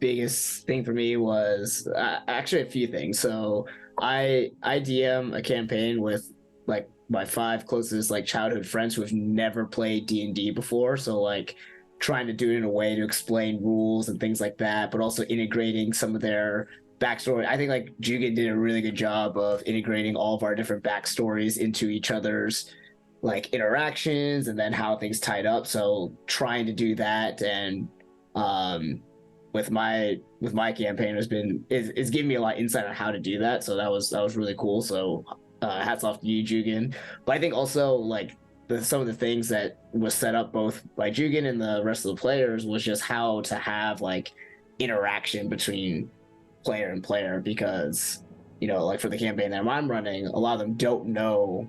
biggest thing for me was actually a few things. So I DM a campaign with like my 5 closest like childhood friends who have never played D&D before. So like trying to do it in a way to explain rules and things like that, but also integrating some of their backstory. I think like Jugan did a really good job of integrating all of our different backstories into each other's like interactions and then how things tied up. So trying to do that, and with my campaign is giving me a lot of insight on how to do that. So that was really cool. So hats off to you, Jugan. But I think also like some of the things that was set up both by Jugan and the rest of the players was just how to have like interaction between player and player, because you know, like for the campaign that I'm running, a lot of them don't know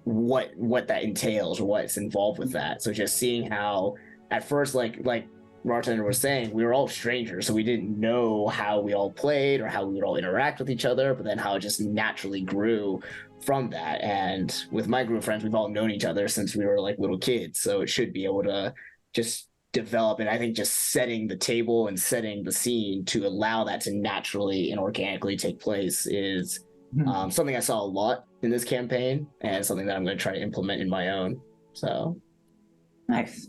what that entails or what's involved with that. So just seeing how at first, like Bartender was saying, we were all strangers, so we didn't know how we all played or how we would all interact with each other, but then how it just naturally grew from that. And with my group of friends, we've all known each other since we were like little kids, so it should be able to just develop. And I think just setting the table and setting the scene to allow that to naturally and organically take place is something I saw a lot in this campaign, and something that I'm going to try to implement in my own. So Nice.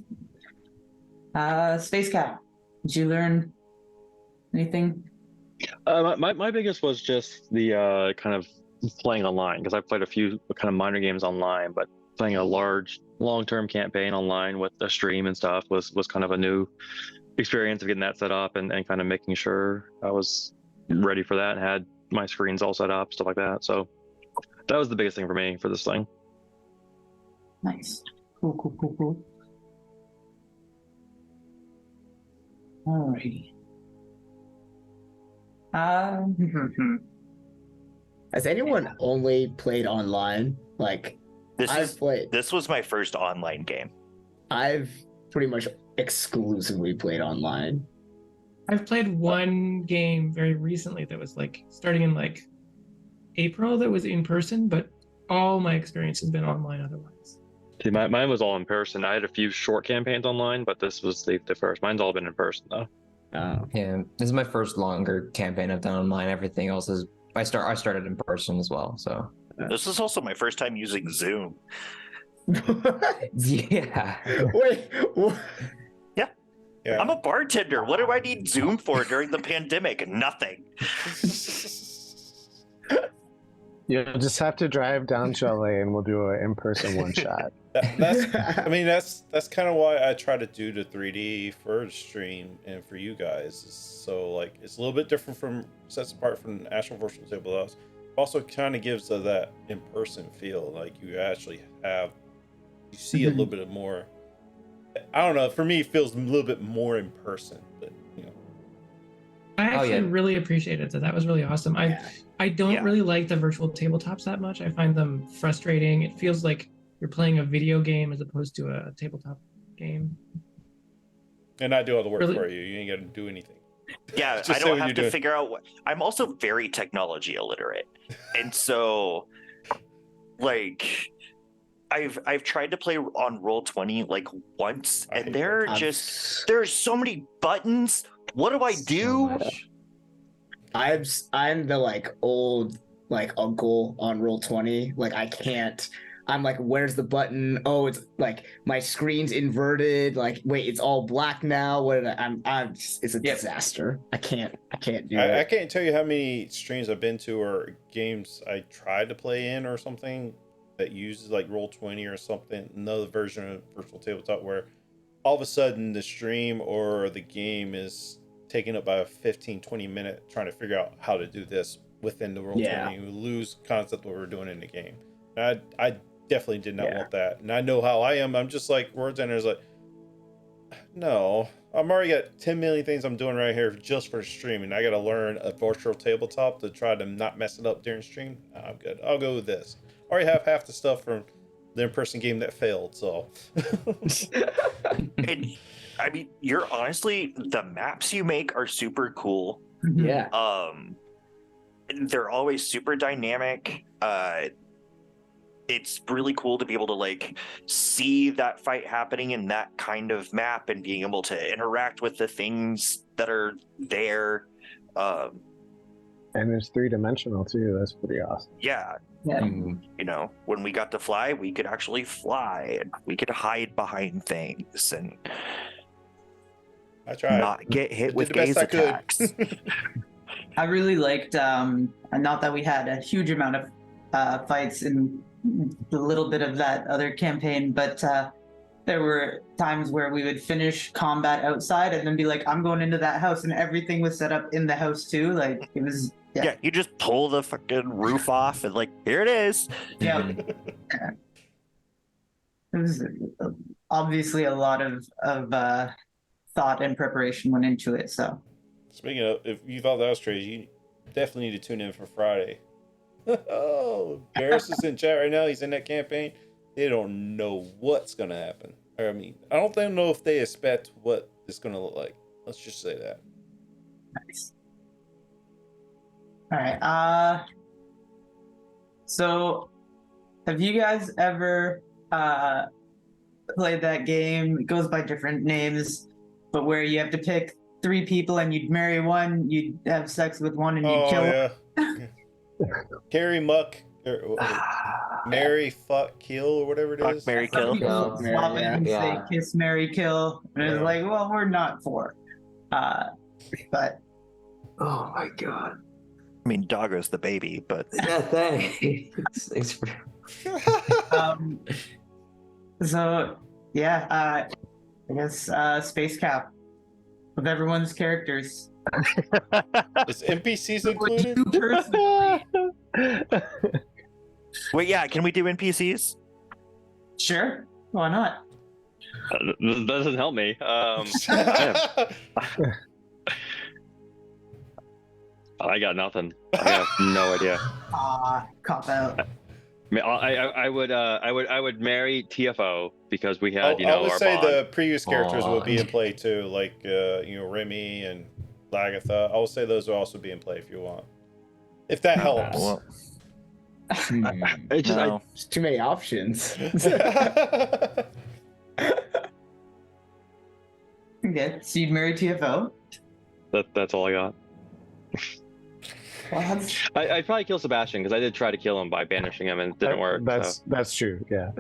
Space Cat, did you learn anything? My biggest was just the kind of playing online, because I've played a few kind of minor games online, but playing a large long-term campaign online with a stream and stuff was kind of a new experience of getting that set up and kind of making sure I was ready for that and had my screens all set up, stuff like that. So that was the biggest thing for me for this thing. Nice. Cool. Alrighty. Has anyone only played online? Like This was my first online game. I've pretty much exclusively played online. I've played one game very recently that was like starting in like April, that was in person, but all my experience has been online otherwise. See, mine was all in person. I had a few short campaigns online, but this was the first. Mine's all been in person though. Oh. Yeah, this is my first longer campaign I've done online. Everything else is I started in person as well. So This is also my first time using Zoom. yeah. Wait, what? Yeah. I'm a bartender. What do I need Zoom for during the pandemic? Nothing. You'll just have to drive down to LA and we'll do an in-person one shot. That's kind of why I try to do the 3D for the stream and for you guys. So like it's a little bit different from sets apart from actual virtual tabletops. Also kind of gives that in-person feel, like you actually see a little bit of more. I don't know, for me it feels a little bit more in person, but you know. I actually yeah. really appreciated that. That was really awesome. I don't really like the virtual tabletops that much. I find them frustrating. It feels like you're playing a video game as opposed to a tabletop game. And I do all the work Really? for you. You ain't got to do anything. Yeah, Just I say don't what have you're to doing. figure out what. I'm also very technology illiterate, and so like I've tried to play on Roll20 like once, I and hate there are there's so many buttons. What do I do? I'm the like old like uncle on Roll20. Like I can't. I'm like, where's the button? Oh, it's like my screen's inverted. Like, wait, it's all black now. What? I'm just, it's a disaster. I can't do it. I can't tell you how many streams I've been to or games I tried to play in or something that uses like Roll20 or something, another version of virtual tabletop, where all of a sudden the stream or the game is taken up by a 15-20 minute trying to figure out how to do this within the Roll20. Yeah. You lose concept of what we're doing in the game. And I definitely did not want that. And I know how I am. I'm just like, Words Ender's like, no, I'm already got 10 million things I'm doing right here just for stream, and I got to learn a virtual tabletop to try to not mess it up during stream. I'm good. I'll go with this. I already have half the stuff from the in-person game that failed, so. And I mean, you're honestly, the maps you make are super cool. Yeah. They're always super dynamic. It's really cool to be able to like see that fight happening in that kind of map and being able to interact with the things that are there. And it's 3-dimensional too. That's pretty awesome. Yeah. Mm. You know, when we got to fly, we could actually fly and we could hide behind things and I tried. not get hit I with did the gaze best I attacks. could. I really liked, not that we had a huge amount of fights in the little bit of that other campaign, but there were times where we would finish combat outside and then be like, I'm going into that house, and everything was set up in the house too. Like it was, Yeah, you just pull the fucking roof off and like, here it is. yeah. It was obviously a lot of thought and preparation went into it. So Speaking of, if you thought that was crazy, you definitely need to tune in for Friday. Oh, Garrus is in chat right now. He's in that campaign. They don't know what's going to happen. I mean, I don't think know if they expect what it's going to look like. Let's just say that. nice. All right. So have you guys ever played that game? It goes by different names, but where you have to pick 3 people and you'd marry one, you'd have sex with one, and you'd kill yeah. one. Carry Muck, or Marry, Fuck, Kill, or whatever it Fuck, is. marry, Some kill. people Marry, swap it and yeah. say kiss, marry, kill. And it's Yeah. like, well, we're not for. But Oh my god. I mean, Doggo's the baby, but Yeah, thanks. Thanks for so yeah, I guess Space Cap with everyone's characters. Is NPCs Would included? you personally? wait, yeah, can we do NPCs? Sure, why not? That doesn't help me. I got nothing. I have no idea. Cop out. I mean, I would marry TFO because we had, I would our say bond. the previous characters will be in Bond. play too, like Remy and Lagatha. I will say those will also be in play if you want. If that helps. Well, It's just No. There's too many options. Okay, so you'd marry TFO? that's all I got. Well, that's... I'd probably kill Sebastian because I did try to kill him by banishing him and it didn't work. So. That's true. Yeah,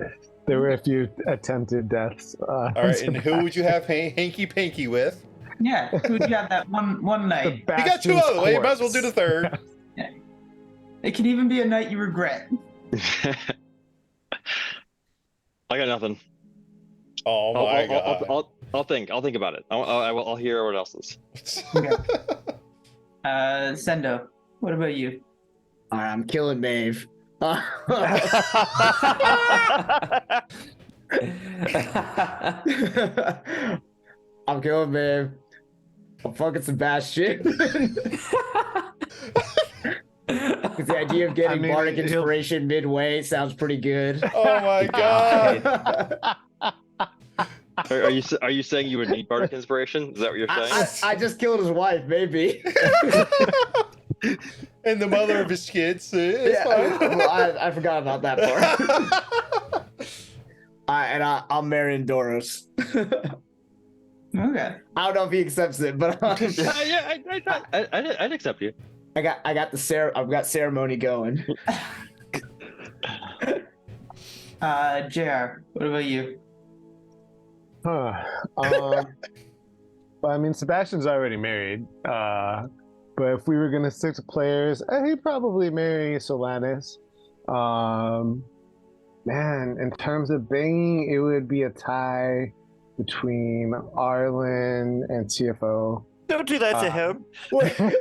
there were a few attempted deaths. All right, and who would you have hanky panky with? Yeah, who'd you have that one night? You got two out of the way. You might as well do the third. It can even be a night you regret. I got nothing. Oh my god. I'll think about it. I'll hear what else is. Okay. Sendo, what about you? All right, I'm killing Maeve. Uh, I'm killing Maeve. I'm fucking Sebastian. Because the idea of getting bardic inspiration midway sounds pretty good. Oh my god. Are you saying you would need bardic inspiration? Is that what you're saying? I just killed his wife, maybe. And the mother of his kids. It's fine. Well, I forgot about that part. And I'm marrying Doros. Okay. I don't know if he accepts it, but Yeah, I'd accept you. I've got ceremony going. JR, what about you? Well, I mean, Sebastian's already married. But if we were gonna stick to players, he'd probably marry Solanas. Man, in terms of banging, it would be a tie between Arlen and TFO. Don't do that to him.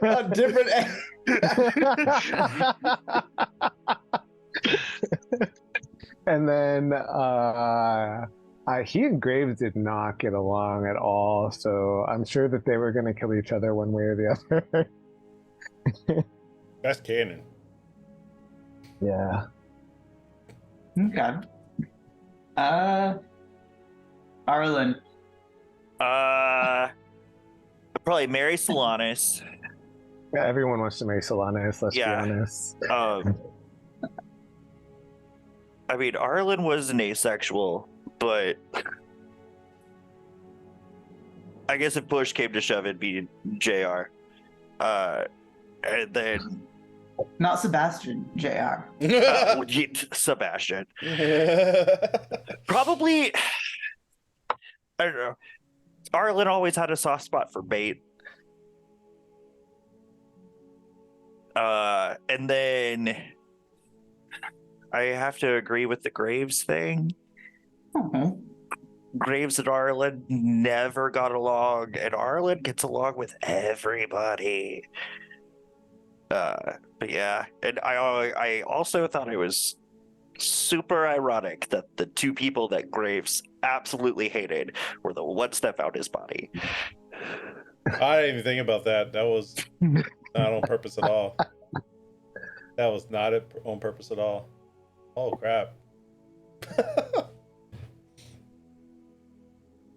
A different. And then he and Graves did not get along at all, so I'm sure that they were going to kill each other one way or the other. That's canon. Yeah. Okay. Arlen. I'd probably marry Solanas. Yeah, everyone wants to marry Solanas, let's be honest. I mean, Arlen was an asexual, but I guess if push came to shove, it'd be JR. And then Not Sebastian, JR. Sebastian. Probably, I don't know. Arlen always had a soft spot for bait. And then I have to agree with the Graves thing. Oh. Graves and Arlen never got along, and Arlen gets along with everybody. But yeah, and I also thought it was super ironic that the two people that Graves absolutely hated were the one step out his body. I didn't even think about that. That was not on purpose at all. That was not on purpose at all. Oh crap.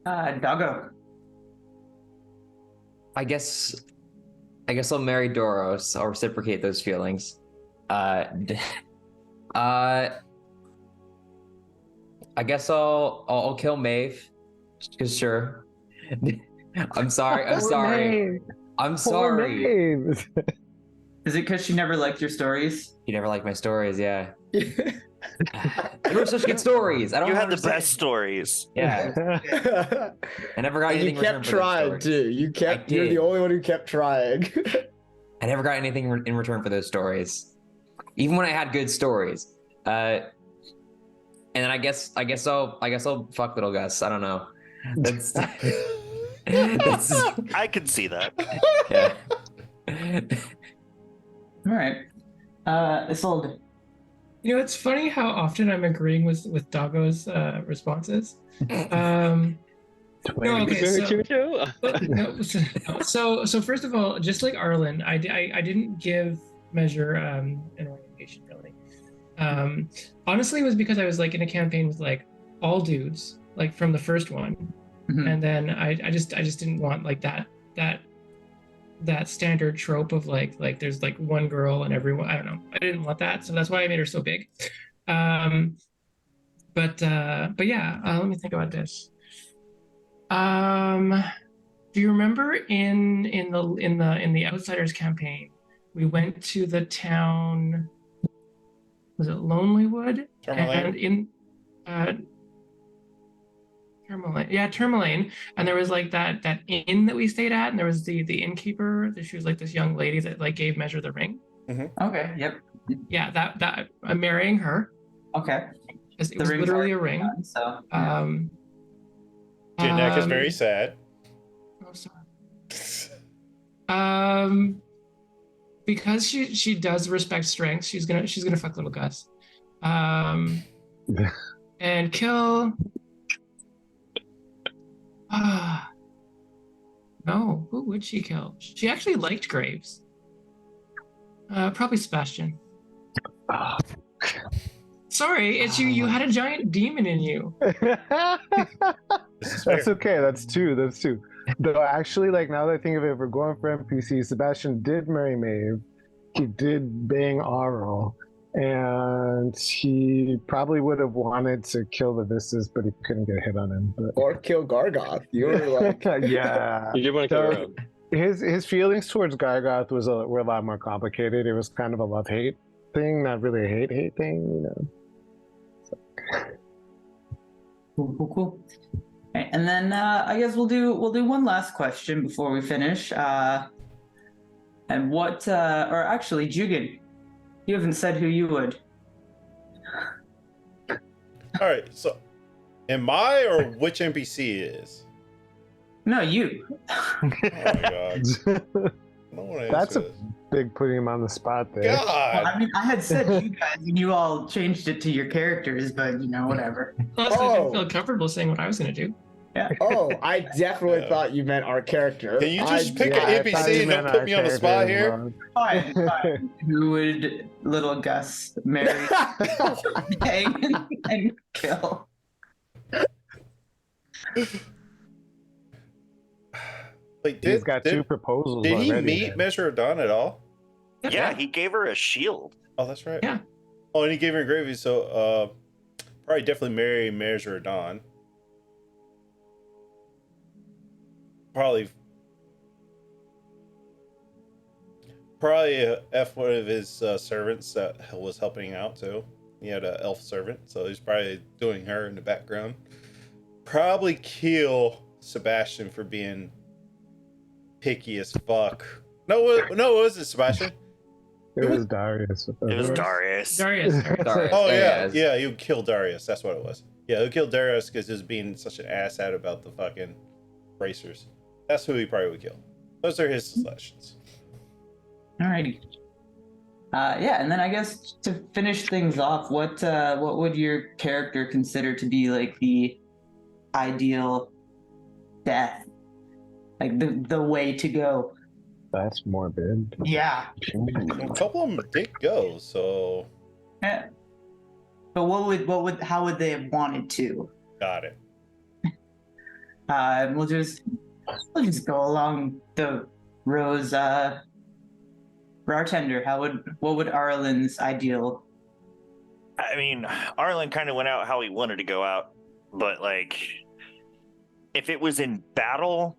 Doggo. I guess I'll marry Doros. I'll reciprocate those feelings. I guess I'll kill Maeve. Cause sure. I'm sorry. I'm sorry. Is it because she never liked your stories? You never liked my stories, yeah. They were such good stories. I don't You had the understand. best stories. Yeah. I never got And anything you in kept return for those trying stories. too. You're the did. only one who kept trying. I never got anything in return for those stories, even when I had good stories. And then I guess I'll fuck little Gus. I don't know. That's I can see that. yeah. All right. Isolde. You know, it's funny how often I'm agreeing with Doggo's responses. No, okay, so first of all, just like Arlen, I didn't give Measure an orientation really. Honestly, it was because I was like in a campaign with like all dudes, like from the first one, Mhm. and then I just didn't want like that that standard trope of like there's like one girl and everyone. I don't know. I didn't want that, so that's why I made her so big. But yeah, let me think about this. Do you remember in the Outsiders campaign, we went to the town, was it Lonelywood? Tourmaline. And in Tourmaline, yeah, Tourmaline, and there was like that inn that we stayed at, and there was the innkeeper. She was like this young lady that like gave Measure the ring. Okay. Yep. Yeah, that I'm marrying her. Okay. It was literally a ring. Done, so yeah. Your neck is very sad. Oh, sorry. Because she does respect strength, she's gonna fuck little Gus. And kill. No, who would she kill? She actually liked Graves. Probably Sebastian. Sorry, it's you. You had a giant demon in you. That's okay. That's two. Though actually, like now that I think of it, if we're going for NPC, Sebastian did marry Maeve. He did bang Aurel, and he probably would have wanted to kill the Vistas, but he couldn't get a hit on him. But... Or kill Gargoth. You were like, yeah. You did want to kill her. His feelings towards Gargoth were a lot more complicated. It was kind of a love-hate thing, not really a hate thing, you know. Cool. Okay, and then I guess we'll do one last question before we finish. And what? Or actually, Jugan, you haven't said who you would. All right. So, am I or which NPC is? No, you. Oh my god. I don't want to That's answer a big putting him on the spot there. Well, God. I mean, I had said you guys, and you all changed it to your characters, but you know, whatever. Honestly, I didn't feel comfortable saying what I was gonna do. Yeah. oh, I definitely Yeah. thought you meant our character. Can you just pick Yeah, I an thought NPC you and don't meant put our me on the character spot as here? well. Fine. Who would little Gus marry, hang, and kill? Like, He's got two proposals. Did he already, meet man. Measure of Dawn at all? Yeah, he gave her a shield. Oh, that's right. Yeah. Oh, and he gave her a gravy, so probably definitely marry Measure of Dawn. Probably F one of his servants that was helping out too. He had an elf servant, so he's probably doing her in the background. Probably kill Sebastian for being picky as fuck. No, was it Sebastian? It was Darius. It was Darius. Darius. Darius. Oh Darius. yeah, he would kill Darius. That's what it was. Yeah, he'll kill Darius because he was being such an asshat about the fucking racers. That's who he probably would kill. Those are his suggestions. Alrighty. Yeah, and then I guess to finish things off, what would your character consider to be like the ideal death? Like the way to go? That's morbid. Yeah. A couple of them did go, so Yeah. But how would they have wanted to? got it. We'll just go along the rows. Bartender, what would Arlen's ideal? I mean, Arlen kind of went out how he wanted to go out, but like, if it was in battle,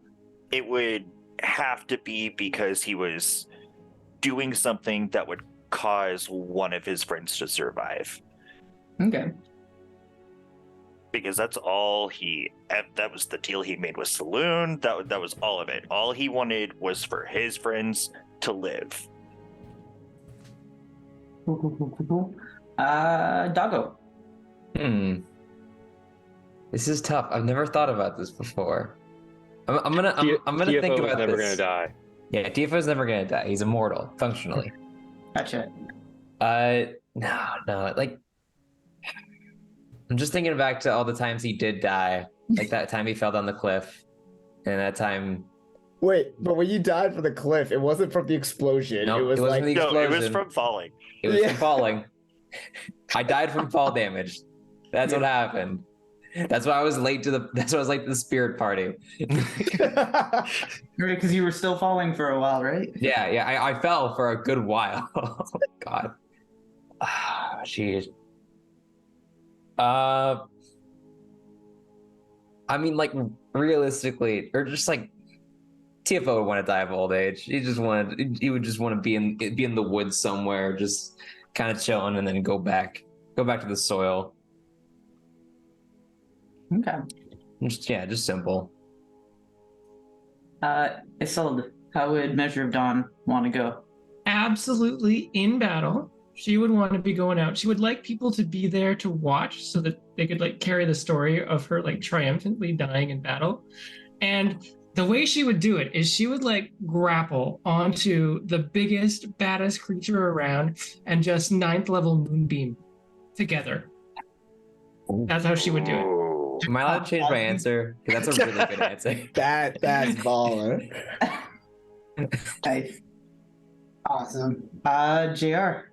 it would have to be because he was doing something that would cause one of his friends to survive. Okay. Because that's all that was the deal he made with Saloon. That was all of it. All he wanted was for his friends to live. Cool. Doggo. This is tough. I've never thought about this before. I'm gonna TFO think is about never this. gonna die. Yeah, TFO's never gonna die. He's immortal, functionally. Gotcha. No, like I'm just thinking back to all the times he did die. Like that time he fell down the cliff, and that time. Wait, but when you died from the cliff, it wasn't from the explosion. No, it was it wasn't like the No, it was explosion. from falling. It was Yeah. from falling. I died from fall damage. That's what happened. That's why I was late to the spirit party. Right, because you were still falling for a while, right? Yeah, I fell for a good while. Oh, God. Ah, jeez. I mean, like, realistically, or just like TFO would want to die of old age. He would just want to be in the woods somewhere, just kind of chilling, and then go back to the soil. Okay. Just simple. Isolde, how would Measure of Dawn want to go? Absolutely in battle. She would want to be going out. She would like people to be there to watch so that they could like carry the story of her like triumphantly dying in battle. And the way she would do it is she would like grapple onto the biggest, baddest creature around and just 9th level moonbeam together. That's how she would do it. Am I allowed to change my answer? Because that's a really good answer. That's baller. Nice. Awesome. JR.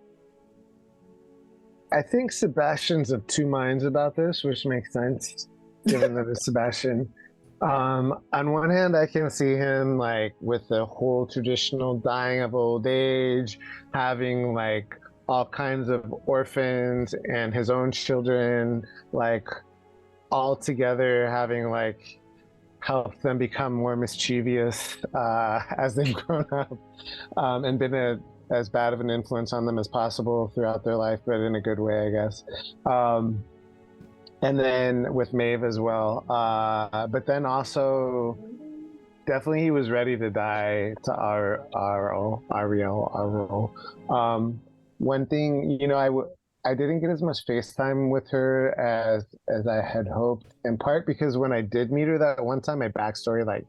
I think Sebastian's of two minds about this, which makes sense, given that it's Sebastian. On one hand, I can see him like with the whole traditional dying of old age, having like all kinds of orphans and his own children, like all together, having like helped them become more mischievous as they've grown up, and been as bad of an influence on them as possible throughout their life, but in a good way, I guess. And then with Maeve as well. But then also, definitely he was ready to die to Ariel. One thing, I didn't get as much FaceTime with her as I had hoped, in part because when I did meet her that one time, my backstory like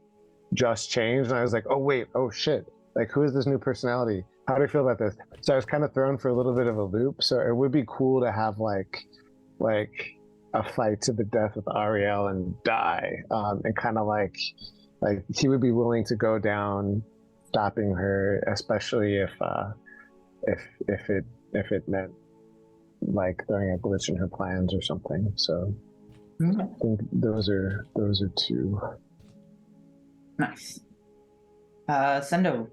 just changed, and I was like, oh wait, oh shit, like who is this new personality? How do I feel about this? So I was kind of thrown for a little bit of a loop. So it would be cool to have like a fight to the death with Ariel and die, and kind of like he would be willing to go down stopping her, especially if it meant like throwing a glitch in her plans or something. So I think those are two. Nice. Sendo.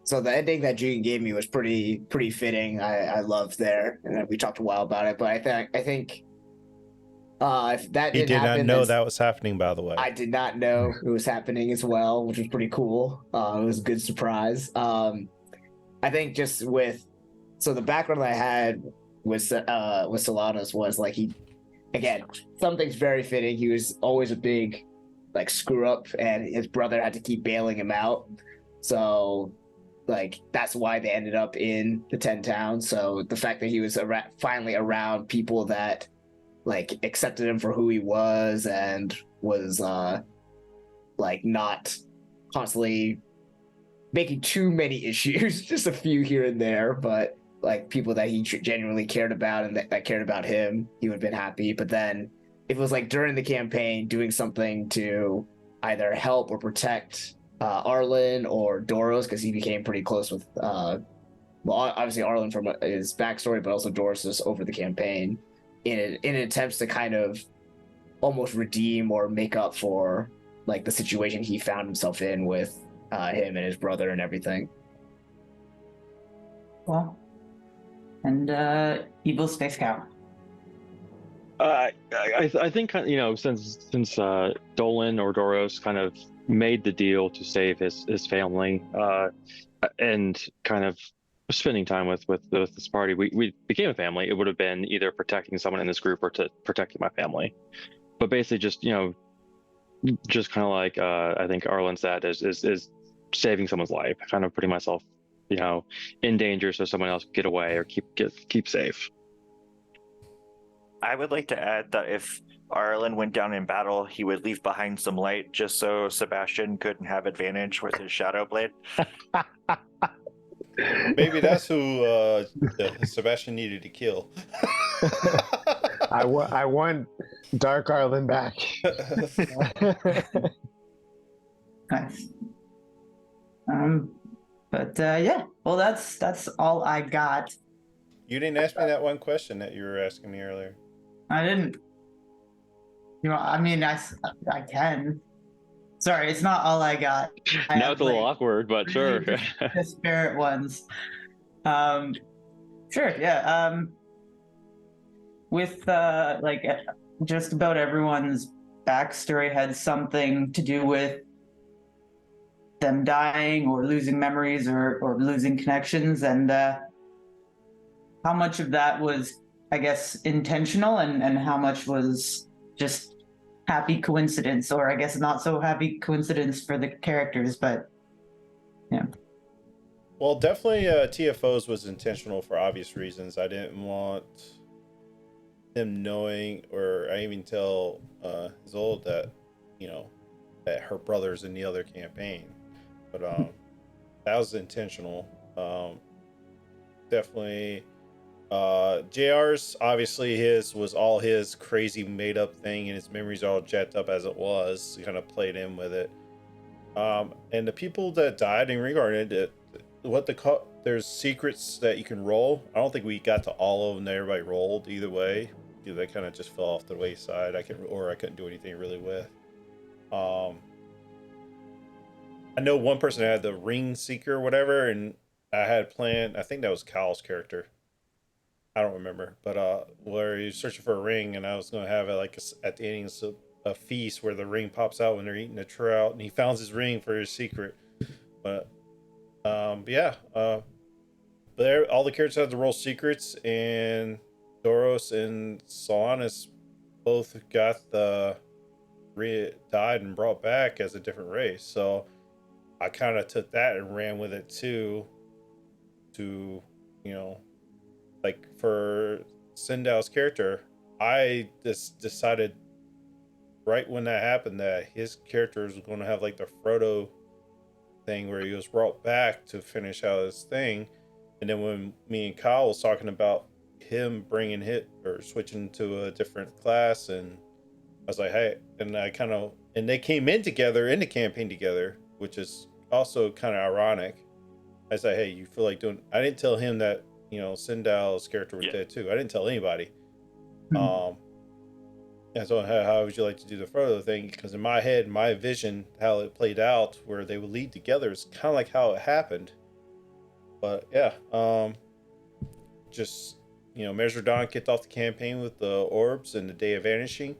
So the ending that Julian gave me was pretty fitting. I loved there, and we talked a while about it. But I think if that He didn't did not happen, know then that was happening, by the way. I did not know it was happening as well, which was pretty cool. It was a good surprise. I think just so the background that I had with Solanas was like something's very fitting. He was always a big like screw up, and his brother had to keep bailing him out. So like that's why they ended up in the 10 towns. So the fact that he was finally around people that like accepted him for who he was and was like not constantly making too many issues, just a few here and there, but like people that he genuinely cared about and that cared about him, he would have been happy. But then if it was like during the campaign doing something to either help or protect Arlen or Doros, because he became pretty close with obviously Arlen from his backstory, but also Doros just over the campaign in attempts to kind of almost redeem or make up for like the situation he found himself in with him and his brother and everything. Well, and Evil Space Cow. I think since Dolan or Doros kind of made the deal to save his family, and kind of spending time with this party, we became a family. It would have been either protecting someone in this group or to protecting my family, but basically just just kind of like I think Arlen said is saving someone's life, kind of putting myself in danger so someone else can get away or keep safe. I would like to add that if Arlen went down in battle, he would leave behind some light just so Sebastian couldn't have advantage with his Shadow Blade. Maybe that's who Sebastian needed to kill. I want Dark Arlen back. Nice. But yeah, well, that's all I got. You didn't ask me that one question that you were asking me earlier. I didn't. You know, I mean, I can. Sorry, it's not all I got. I Now have it's a little like awkward, but really sure. disparate ones. Um, sure, yeah. With just about everyone's backstory had something to do with them dying or losing memories or losing connections, and how much of that was, I guess, intentional, and how much was just happy coincidence, or I guess not so happy coincidence for the characters, but yeah. Well, definitely TFOs was intentional for obvious reasons. I didn't want them knowing, or I even tell Zol that, you know, that her brother's in the other campaign. But that was intentional. Definitely JR's, obviously his was all his crazy made up thing, and his memories are all jacked up as it was. He kind of played in with it. And the people that died in regarded it, there's secrets that you can roll. I don't think we got to all of them that everybody rolled either way. They kind of just fell off the wayside. I couldn't do anything really with. I know one person had the ring seeker or whatever, and I had planned, I think that was Kyle's character. I don't remember, but where he was searching for a ring, and I was going to have it like at the ending a feast where the ring pops out when they're eating a trout, and he found his ring for his secret. But yeah, there all the characters had to roll secrets, and Doros and Solanas both got died and brought back as a different race. So I kind of took that and ran with it too, to, you know, like for Sindal's character, I just decided right when that happened that his character was going to have like the Frodo thing where he was brought back to finish out his thing. And then when me and Kyle was talking about him bringing hit or switching to a different class, and I was like, hey, and they came in together in the campaign together, which is also kind of ironic. I said, hey, you feel like doing, I didn't tell him that, you know, Sindal's character was dead too. I didn't tell anybody. And so how would you like to do the Frodo thing? Because in my head, my vision, how it played out, where they would lead together, is kind of like how it happened. But yeah, just, you know, Measure Dawn kicked off the campaign with the orbs and the Day of Vanishing.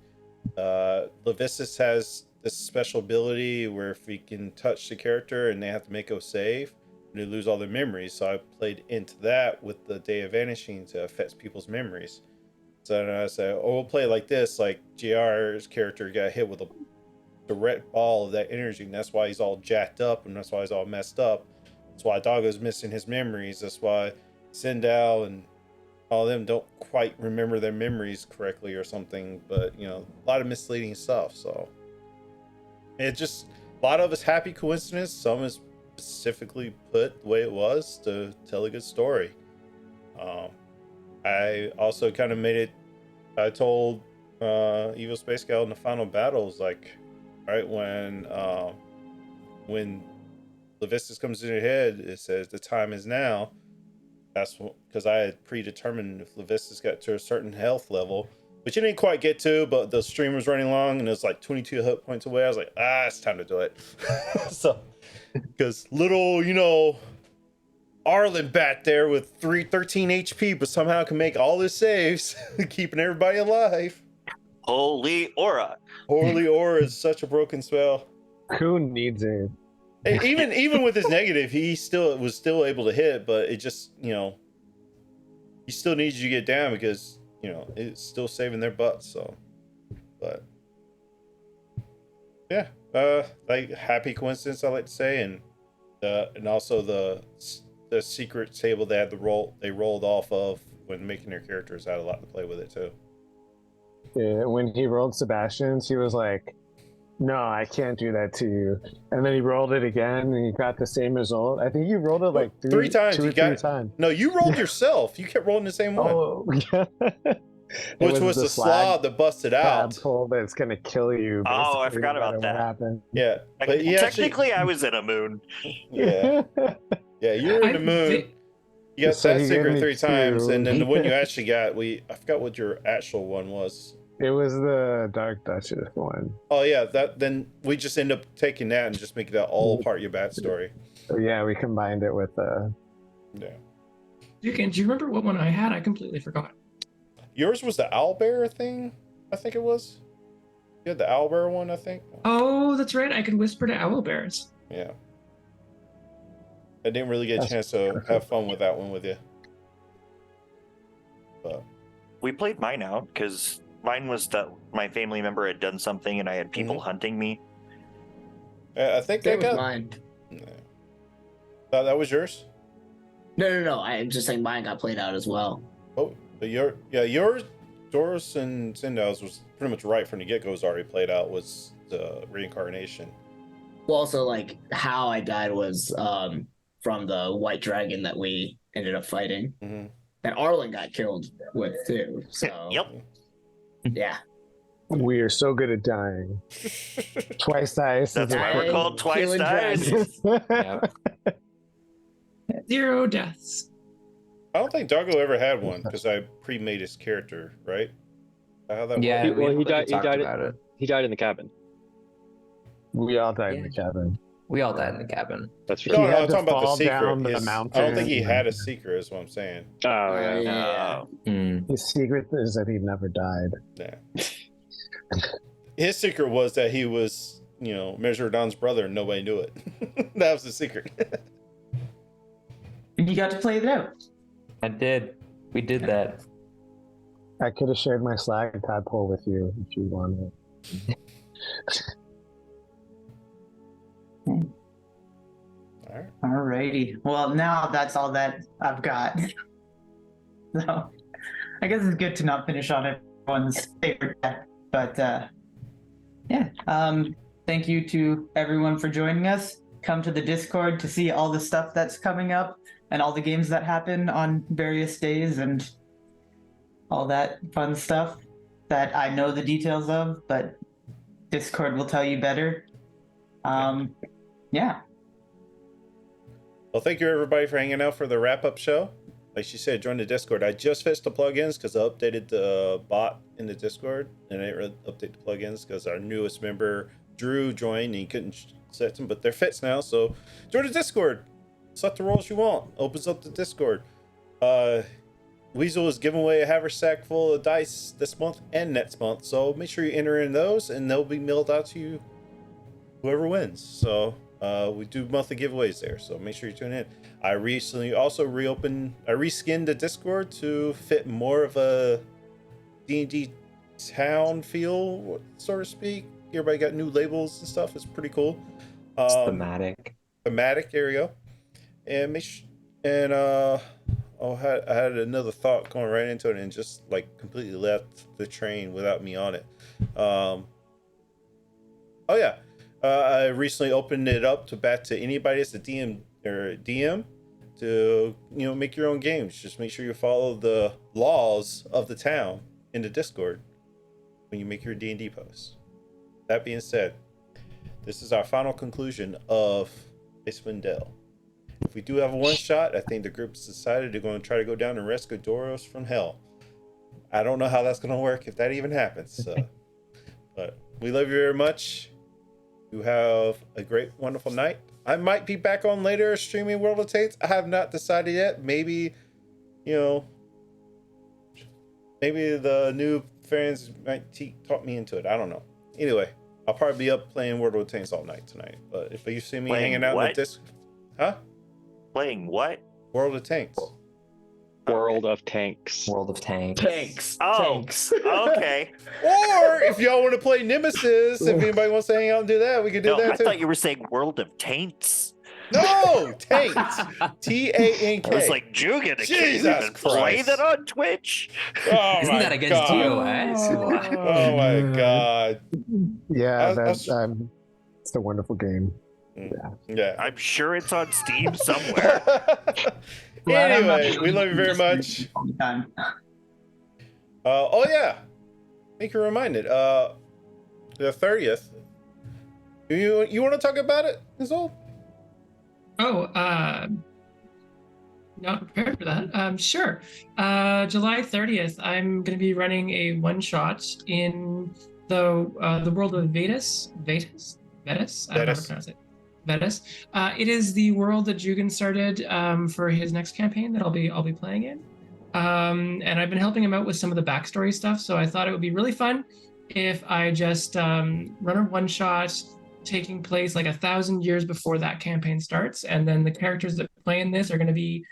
Levistus has this special ability where if we can touch the character and they have to make a save, they lose all their memories. So I played into that with the Day of Vanishing to affect people's memories. So I said, oh, we'll play it like this. Like JR's character got hit with a direct ball of that energy, and that's why he's all jacked up, and that's why he's all messed up. That's why Doggo's missing his memories. That's why Sindal and all of them don't quite remember their memories correctly or something. But, you know, a lot of misleading stuff. So it's just a lot of it's happy coincidence. Some is specifically put the way it was to tell a good story. I also kind of made it, I told Evil Space Scout in the final battles, like, right when Levistus comes in your head, it says the time is now. That's because I had predetermined if Levistus got to a certain health level, which it didn't quite get to, but the stream was running long and it was like 22 hit points away. I was like, it's time to do it. So, because little, you know, Arlen back there with 13 HP, but somehow can make all his saves, keeping everybody alive. Holy aura. Holy aura is such a broken spell. Who needs it? Even with his negative, he was still able to hit, but it just, you know, he still needs you to get down because, you know, it's still saving their butts. So, but yeah, like happy coincidence, I like to say, and also the secret table they had they rolled off of when making their characters had a lot to play with it too. Yeah, when he rolled Sebastian's, he was like, no, I can't do that to you. And then he rolled it again and he got the same result. I think you rolled it like three times. Three times. No, you rolled yourself. You kept rolling the same one. Oh, yeah. Which was the slob that busted out. Pole that's gonna kill you. Oh, I forgot about that. What happened. Yeah. But technically, I was in a moon. Yeah. Yeah, you're in the moon. You got So that he gave secret me 3 times, two. and then the one you actually got, I forgot what your actual one was. It was the Dark Duchess one. Oh yeah, then we just end up taking that and just making that all part of your backstory. So yeah, we combined it with Yeah. Do you remember what one I had? I completely forgot. Yours was the owlbear thing, I think it was. You had the owlbear one, I think. Oh, that's right. I could whisper to owl bears. Yeah. I didn't really get a chance to have fun with that one with you. But We played mine out because mine was that my family member had done something and I had people hunting me. I think That I was got. mine. That was yours. No. I'm just saying mine got played out as well. Oh, but yours, Doris and Sindow's was pretty much right from the get-go. Was already played out. Was the reincarnation. Well, also like how I died was from the white dragon that we ended up fighting, Mm-hmm. that Arlen got killed with too. So Yep. yeah, we are so good at dying. Twice dice. That's why we're called Twice Killing Dice. Yeah. 0 deaths. I don't think Doggo ever had one because I pre-made his character, right? How that Yeah, worked? Well, he we died- he talked died- about it. He died in the cabin. We all died in the cabin. We all died in the cabin. That's No, true. He no, had I'm to talking about the fall down secret. the I mountain. don't think he had a secret, is what I'm saying. Oh yeah. yeah. Mm. His secret is that he never died. Yeah. His secret was that he was, Measuredon's brother, and nobody knew it. That was the secret. And you got to play it out. I did. We did that. I could have shared my slag tadpole with you if you wanted. All right. Alrighty. Well, now that's all that I've got. So, I guess it's good to not finish on everyone's favorite deck. But yeah. Thank you to everyone for joining us. Come to the Discord to see all the stuff that's coming up and all the games that happen on various days and all that fun stuff that I know the details of, but Discord will tell you better. Yeah. Well, thank you everybody for hanging out for the wrap-up show. Like she said, join the Discord. I just fixed the plugins because I updated the bot in the Discord, and I didn't really update the plugins because our newest member Drew joined and he couldn't set them, but they're fixed now. So join the Discord. Set the roles you want. Opens up the Discord. Weasel is giving away a haversack full of dice this month and next month, so make sure you enter in those, and they'll be mailed out to you. Whoever wins. So we do monthly giveaways there, so make sure you tune in. I recently also reskinned the Discord to fit more of a D&D town feel, so to speak. Everybody got new labels and stuff. It's pretty cool. It's thematic. Thematic, there you go. And I had another thought going right into it and just like completely left the train without me on it. I recently opened it up back to anybody that's a DM or DM to make your own games. Just make sure you follow the laws of the town in the Discord when you make your D&D posts. That being said, this is our final conclusion of Icewind Dale. If we do have a one shot, I think the group's decided they're going to try to go down and rescue Doros from hell. I don't know how that's going to work, if that even happens. But we love you very much. You have a great, wonderful night. I might be back on later streaming World of Tanks. I have not decided yet. Maybe, maybe the new fans might talk me into it. I don't know. Anyway, I'll probably be up playing World of Tanks all night tonight. But if you see me hanging out in the disc, Playing what? World of Tanks. World of Tanks. World of Tanks. Tanks. Oh. Tanks. Okay. Or if y'all want to play Nemesis, if anybody wants to hang out and do that, we can do No, that I too. thought you were saying World of Taints. No, Tanks. Tank. I was like, Jugan, can you Jesus even play Christ. that on Twitch? Oh Isn't my that against God. TOS? Oh my God. Yeah, That's- it's a wonderful game. Yeah. I'm sure it's on Steam somewhere. Glad I'm not Anyway, we love you very much. all the time. Oh yeah, make you reminded. The 30th. You want to talk about it, Nicole? Oh, Not prepared for that. Sure. July 30th, I'm going to be running a one shot in the world of Vetus. Vetus? Vetus? I don't know how to Vetus. pronounce it. Vetus. It is the world that Jugan started for his next campaign that I'll be playing in. And I've been helping him out with some of the backstory stuff. So I thought it would be really fun if I just run a one shot taking place like 1,000 years before that campaign starts, and then the characters that play in this are going to be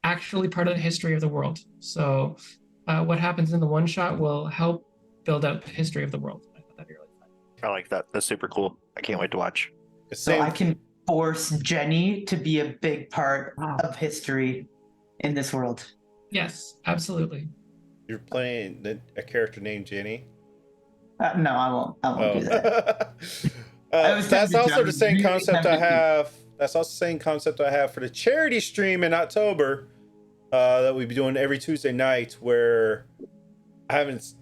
actually part of the history of the world. So what happens in the one shot will help build out the history of the world. I thought that'd be really fun. I like that. That's super cool. I can't wait to watch. So I can force Jenny to be a big part of history in this world. Yes, absolutely. You're playing a character named Jenny. No, I won't do that. That's also the same concept I have. That's also the same concept I have for the charity stream in October that we'll be doing every Tuesday night, where I haven't,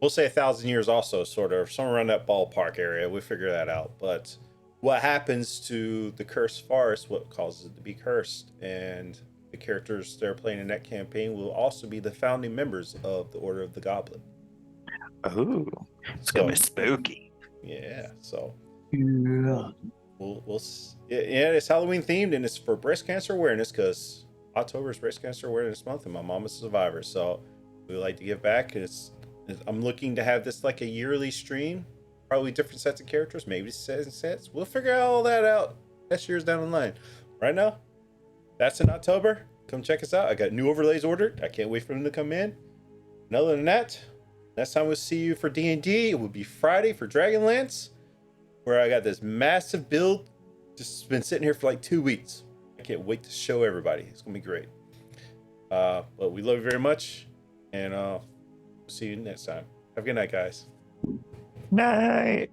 we'll say 1,000 years also, sort of, somewhere around that ballpark area. We'll figure that out. But what happens to the cursed forest, what causes it to be cursed, and the characters they're playing in that campaign will also be the founding members of the Order of the Goblet. Ooh, it's gonna be spooky. Yeah, so Yeah. it's Halloween themed, and it's for breast cancer awareness, because October is breast cancer awareness month, and my mom is a survivor, so we like to give back. And I'm looking to have this like a yearly stream, probably different sets of characters, maybe 7 sets. We'll figure all that out next year's down the line. Right now, that's in October. Come check us out. I got new overlays ordered. I can't wait for them to come in. And other than that, next time we'll see you for D&D, it will be Friday for Dragonlance, where I got this massive build. Just been sitting here for like 2 weeks. I can't wait to show everybody. It's gonna be great. But we love you very much, and see you next time. Have a good night, guys. Night.